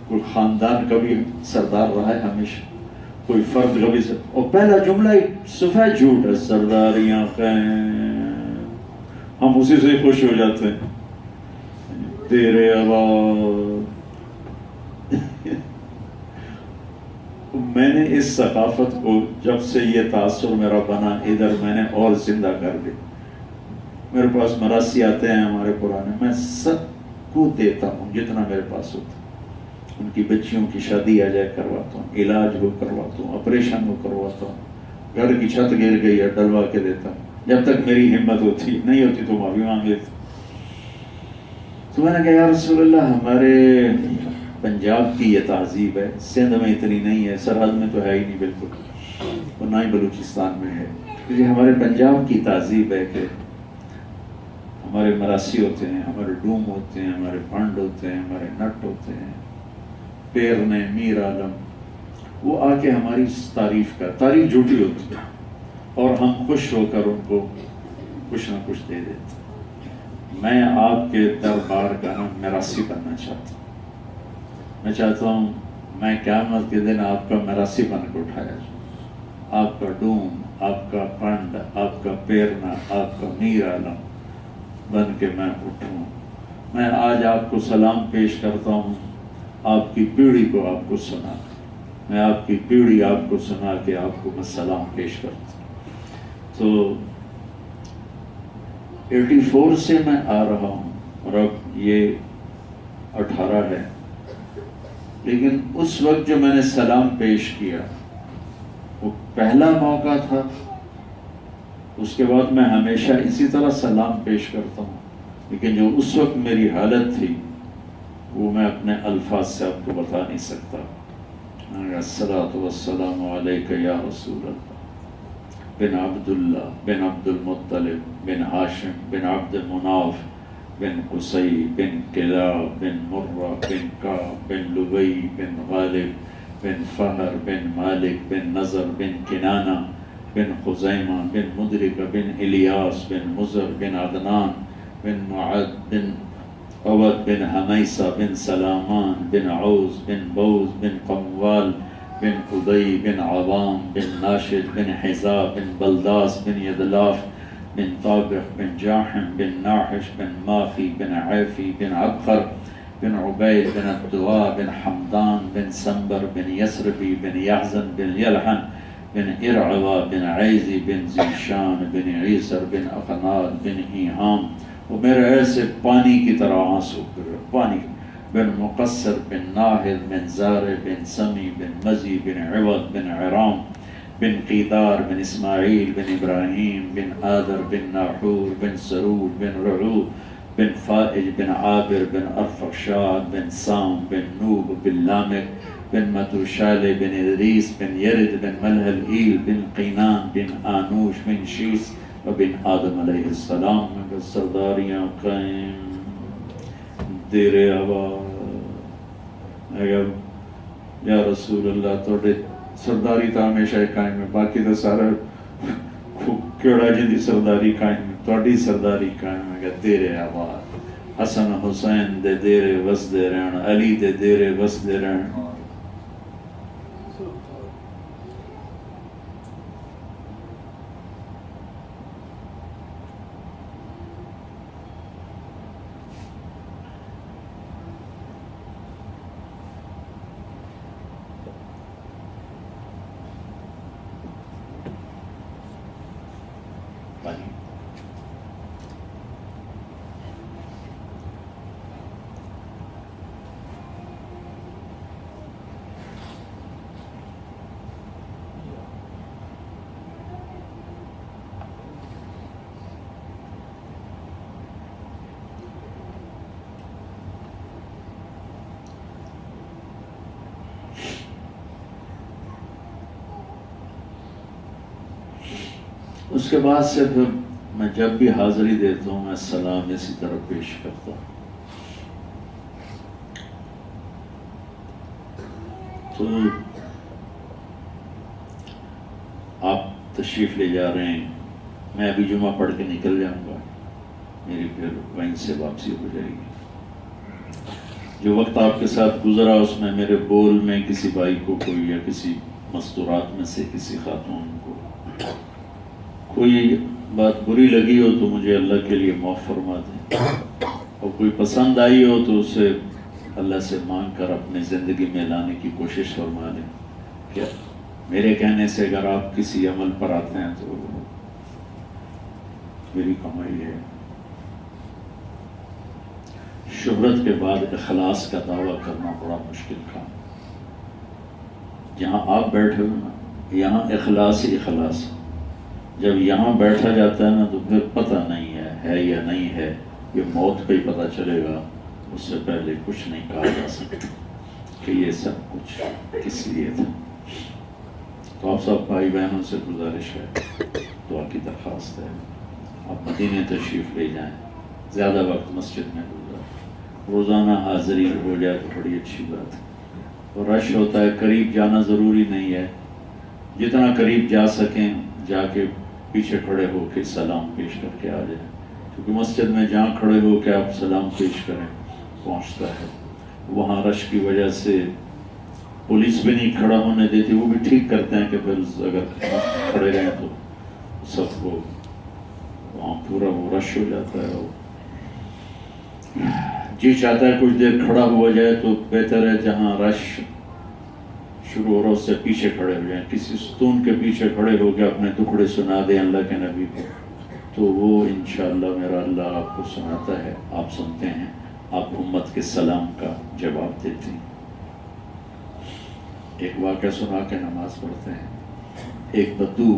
کوئی خاندان کبھی سردار رہا ہے؟ ہمیشہ کوئی فرد کبھی اور پہلا جملہ سفید جھوٹ ہے، سرداریاں قائم. ہم اسی سے خوش ہو جاتے ہیں، تیرے آواز. میں نے اس ثقافت کو جب سے یہ تاثر میرا بنا ادھر میں نے اور زندہ کر دی. میرے پاس مراسی آتے ہیں ہمارے پرانے، میں سب کو دیتا ہوں جتنا میرے پاس ہوتا. ان کی بچیوں کی شادی آ جائے کرواتا ہوں، علاج ہو کرواتا ہوں، آپریشن ہو کرواتا ہوں، گھر کی چھت گر گئی ہے ڈلوا کے دیتا ہوں. جب تک میری ہمت ہوتی نہیں ہوتی تو معافی مانگ لیتا. تو میں نے کہا یا رسول اللہ، ہمارے پنجاب کی یہ تہذیب ہے، سندھ میں اتنی نہیں ہے، سرحد میں تو ہے ہی نہیں بالکل، اور نہ ہی بلوچستان میں ہے. یہ ہمارے پنجاب کی تہذیب ہے کہ ہمارے مراسی ہوتے ہیں، ہمارے ڈوم ہوتے ہیں، ہمارے پنڈ ہوتے ہیں، ہمارے نٹ ہوتے ہیں، پیرنے، میر عالم، وہ آ کے ہماری تعریف جھوٹی ہوتی ہے اور ہم خوش ہو کر ان کو کچھ نہ کچھ دے دیتے. میں آپ کے دربار کا مراسی بننا چاہتا ہوں. میں چاہتا ہوں میں قیامت کے دن آپ کا مراسی بن کے اٹھایا جائے. آپ کا ڈوم، آپ کا پنڈ، آپ کا پیرنا، آپ کا میر عالم بن کے میں اٹھوں. میں آج آپ کو سلام پیش کرتا ہوں، آپ کی پیڑھی کو آپ کو سنا. میں آپ کی پیڑھی آپ کو سنا کے آپ کو میں سلام پیش کرتا ہوں. تو 84 سے میں آ رہا ہوں اور اب یہ 18 ہے. لیکن اس وقت جو میں نے سلام پیش کیا وہ پہلا موقع تھا. اس کے بعد میں ہمیشہ اسی طرح سلام پیش کرتا ہوں، لیکن جو اس وقت میری حالت تھی وہ میں اپنے الفاظ سے آپ کو بتا نہیں سکتا. الصلاۃ والسلام علیک یا رسول اللہ بن عبداللہ بن عبد المطلب بن ہاشم بن عبد مناف بن قصی بن کلاب بن مرہ بن کعب بن لبی بن غالب بن فہر بن مالک بن نضر بن کنانہ بن خزیمہ بن مدرکہ بن الیاس بن مزر بن عدنان بن معد بن عبد بن حمیسہ بن سلامان بن عوز بن بوز بن قموال بن قدی بن عوام بن ناشد بن حزا بن بلداس بن یدلاف بن طابخ بن جاحم بن ناحش بن ماخی بن عیفی بن عبخر بن عبید بن الدعاء بن حمدان بن سنبر بن یسربی بن یحزن بن یلحن بن ارعوا بن عیزی بن زیشان بن عیسر بن اقناد بن ایہام. وہ میرے ایسے پانی کی طرح آنسو گر پانی. بن مقصر بن ناہد بن زارع بن سمی بن مزی بن عوض بن عرام بن قیدار بن اسماعیل بن ابراہیم بن آدر بن ناحور بن سرود بن رعو بن فائج بن عابر بن ارفخشاد بن سام بن نوح بن لامک بن متوشال بن ادریس بن یرد بن ملحل ایل بن قینان بن آنوش بن شیس وبن آدم علیہ السلام میں سرداریاں قائم دیر آباد یا رسول اللہ توڑے سرداری تا ہمیشہ قائم ہے، باقی تو سارا کیڑا جن دی سرداری قائم ہے، توڑی سرداری قائم ہے کہ دیر آباد حسن حسین دے دیر وس دے رہن، علی دے دیر وس دے رہن. اس کے بعد سے پھر میں جب بھی حاضری دیتا ہوں میں سلام اسی طرح پیش کرتا ہوں. تو آپ تشریف لے جا رہے ہیں، میں ابھی جمعہ پڑھ کے نکل جاؤں گا، میری پھر وہیں سے واپسی ہو جائے گی. جو وقت آپ کے ساتھ گزرا اس میں میرے بول میں کسی بھائی کو کوئی یا کسی مستورات میں سے کسی خاتون کو کوئی بات بری لگی ہو تو مجھے اللہ کے لیے معاف فرما دیں، اور کوئی پسند آئی ہو تو اسے اللہ سے مانگ کر اپنی زندگی میں لانے کی کوشش فرما دیں. کیا میرے کہنے سے اگر آپ کسی عمل پر آتے ہیں تو میری کمائی ہے. شہرت کے بعد اخلاص کا دعویٰ کرنا بڑا مشکل کام. جہاں آپ بیٹھے ہو نا یہاں اخلاص ہی اخلاص. جب یہاں بیٹھا جاتا ہے نا تو پھر پتہ نہیں ہے یا نہیں ہے، یہ موت پہ ہی پتہ چلے گا، اس سے پہلے کچھ نہیں کہا جا سکتا کہ یہ سب کچھ کس لیے تھا. تو آپ سب بھائی بہنوں سے گزارش ہے، دعا کی درخواست ہے، آپ مدینے تشریف لے جائیں، زیادہ وقت مسجد میں گزاریں، روزانہ حاضری ہو جائے تو بڑی اچھی بات ہے. اور رش ہوتا ہے، قریب جانا ضروری نہیں ہے، جتنا قریب جا سکیں جا کے پیچھے کھڑے ہو کے سلام پیش کر کے آ جائیں، کیونکہ مسجد میں جہاں کھڑے ہو کے آپ سلام پیش کریں پہنچتا ہے. وہاں رش کی وجہ سے پولیس بھی نہیں کھڑا ہونے دیتی، وہ بھی ٹھیک کرتے ہیں کہ پھر اگر کھڑے رہیں تو سب کو وہاں پورا وہ رش ہو جاتا ہے. جی چاہتا ہے کچھ دیر کھڑا ہوا جائے تو بہتر ہے جہاں رش شروع ہو رہا اس سے پیچھے کھڑے ہو جائیں، کسی ستون کے پیچھے کھڑے ہو کے اپنے ٹکڑے سنا دیں اللہ کے نبی کو، تو وہ انشاءاللہ میرا اللہ آپ کو سناتا ہے، آپ سنتے ہیں، آپ امت کے سلام کا جواب دیتے ہیں. ایک واقعہ سنا کے نماز پڑھتے ہیں. ایک بدو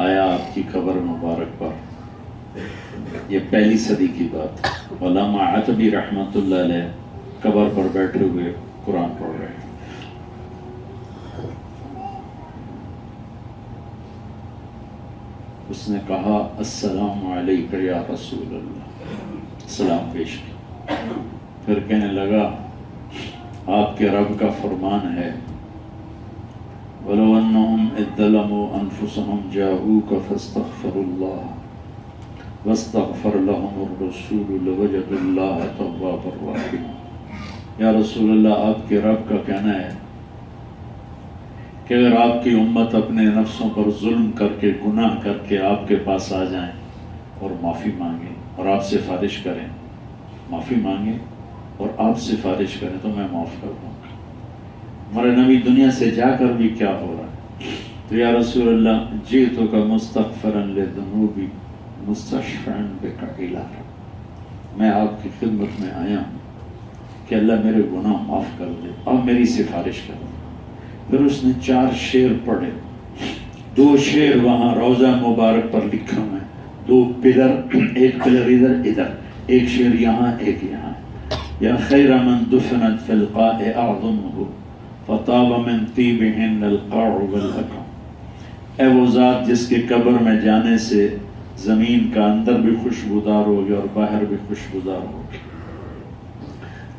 آیا آپ کی قبر مبارک پر، یہ پہلی صدی کی بات. علامہ عتبی رحمۃ اللہ علیہ قبر پر بیٹھے ہوئے قرآن پڑھ رہے ہیں. اس نے کہا السلام علیکہ یا رسول اللہ، سلام پیش کیا. پھر کہنے لگا آپ کے رب کا فرمان ہے وَلَوْ أَنَّهُمْ إِذْ ظَلَمُوا أَنفُسَهُمْ جَاءُوكَ فَاسْتَغْفَرُوا اللَّهَ وَاسْتَغْفَرَ لَهُمُ الرَّسُولُ لَوَجَدُوا اللَّهَ تَوَّابًا رَحِيمًا. یا رسول اللہ آپ کے رب کا کہنا ہے کہ اگر آپ کی امت اپنے نفسوں پر ظلم کر کے گناہ کر کے آپ کے پاس آ جائیں اور معافی مانگیں اور آپ سفارش کریں، معافی مانگیں اور آپ سفارش کریں تو میں معاف کر دوں گا. ہمارے نبی دنیا سے جا کر بھی کیا ہو رہا ہے. تو یا رسول اللہ جئتک مستغفرا لذنوبی مستشفعا بک الی رب، میں آپ کی خدمت میں آیا ہوں کہ اللہ میرے گناہ معاف کر دے، آپ میری سفارش کریں. پھر اس نے 4 شعر پڑھے. 2 شعر وہاں روضہ مبارک پر لکھا ہے، 2 پلر، ایک پلر ادھر ایک شعر یہاں ایک یہاں. یا خیر من دفنت فی القاع اعظمہ فطاب من طیبہن القاع والاکم، اے وہ ذات جس کے قبر میں جانے سے زمین کا اندر بھی خوشبودار ہوگی اور باہر بھی خوشبودار ہوگی.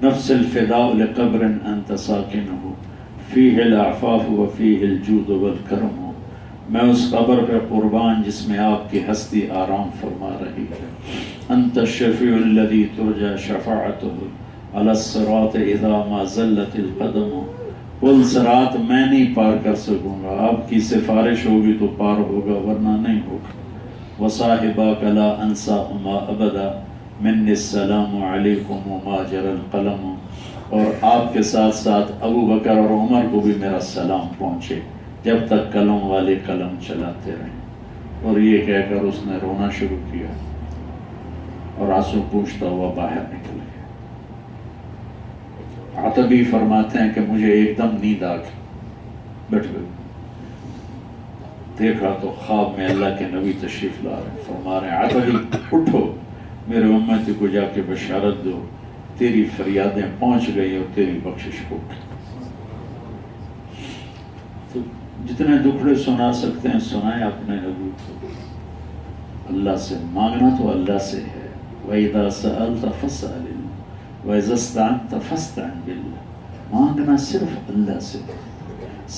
نفس الفداء لقبر انت ساکنہ فیہ العفاف وفیہ الجود والکرم، میں اس قبر پہ قربان جس میں آپ کی ہستی آرام فرما رہی ہے. انت الشفیع الذی ترجى شفاعتہ علی الصراط اذا ما زلت القدم، پل صراط میں نہیں پار کر سکوں گا، آپ کی سفارش ہوگی تو پار ہوگا ورنہ نہیں ہوگا. وصاحباک لا انساہما ابدا منی السلام علیکم وما جرى القلم، اور آپ کے ساتھ ساتھ ابو بکر اور عمر کو بھی میرا سلام پہنچے جب تک قلم والے قلم چلاتے رہیں. اور یہ کہہ کر اس نے رونا شروع کیا اور آنسو پوچھتا ہوا باہر نکل گیا. عتبی فرماتے ہیں کہ مجھے ایک دم نیند آ گئی، بیٹھ گئی، دیکھا تو خواب میں اللہ کے نبی تشریف لا رہے ہیں. فرما رہے ہیں عتبی اٹھو، میرے امتی کو جا کے بشارت دو، تیری فریادیں پہنچ گئی اور تیری بخشش ہو گئی. تو جتنے دکھڑے سنا سکتے ہیں سنائیں اپنے نبی کو. اللہ سے مانگنا تو اللہ سے ہے. وَإِذَا سَأَلْتَ فَاسْأَلِ اللَّهِ وَإِذَا اسْتَعَنْتَ فَاسْتَعِنْ بِاللَّهِ، مانگنا صرف اللہ سے.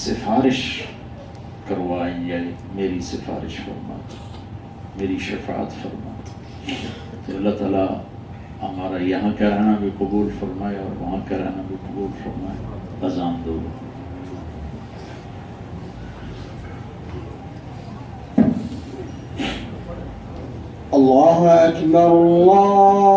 سفارش کروائیں یا میری سفارش فرماتا، میری شفاعت فرماتا. تو اللہ تعالیٰ ہمارا یہاں کا رہنا بھی قبول فرمائے اور وہاں کا رہنا بھی قبول فرمائے. اذان دو. اللہ اکبر اللہ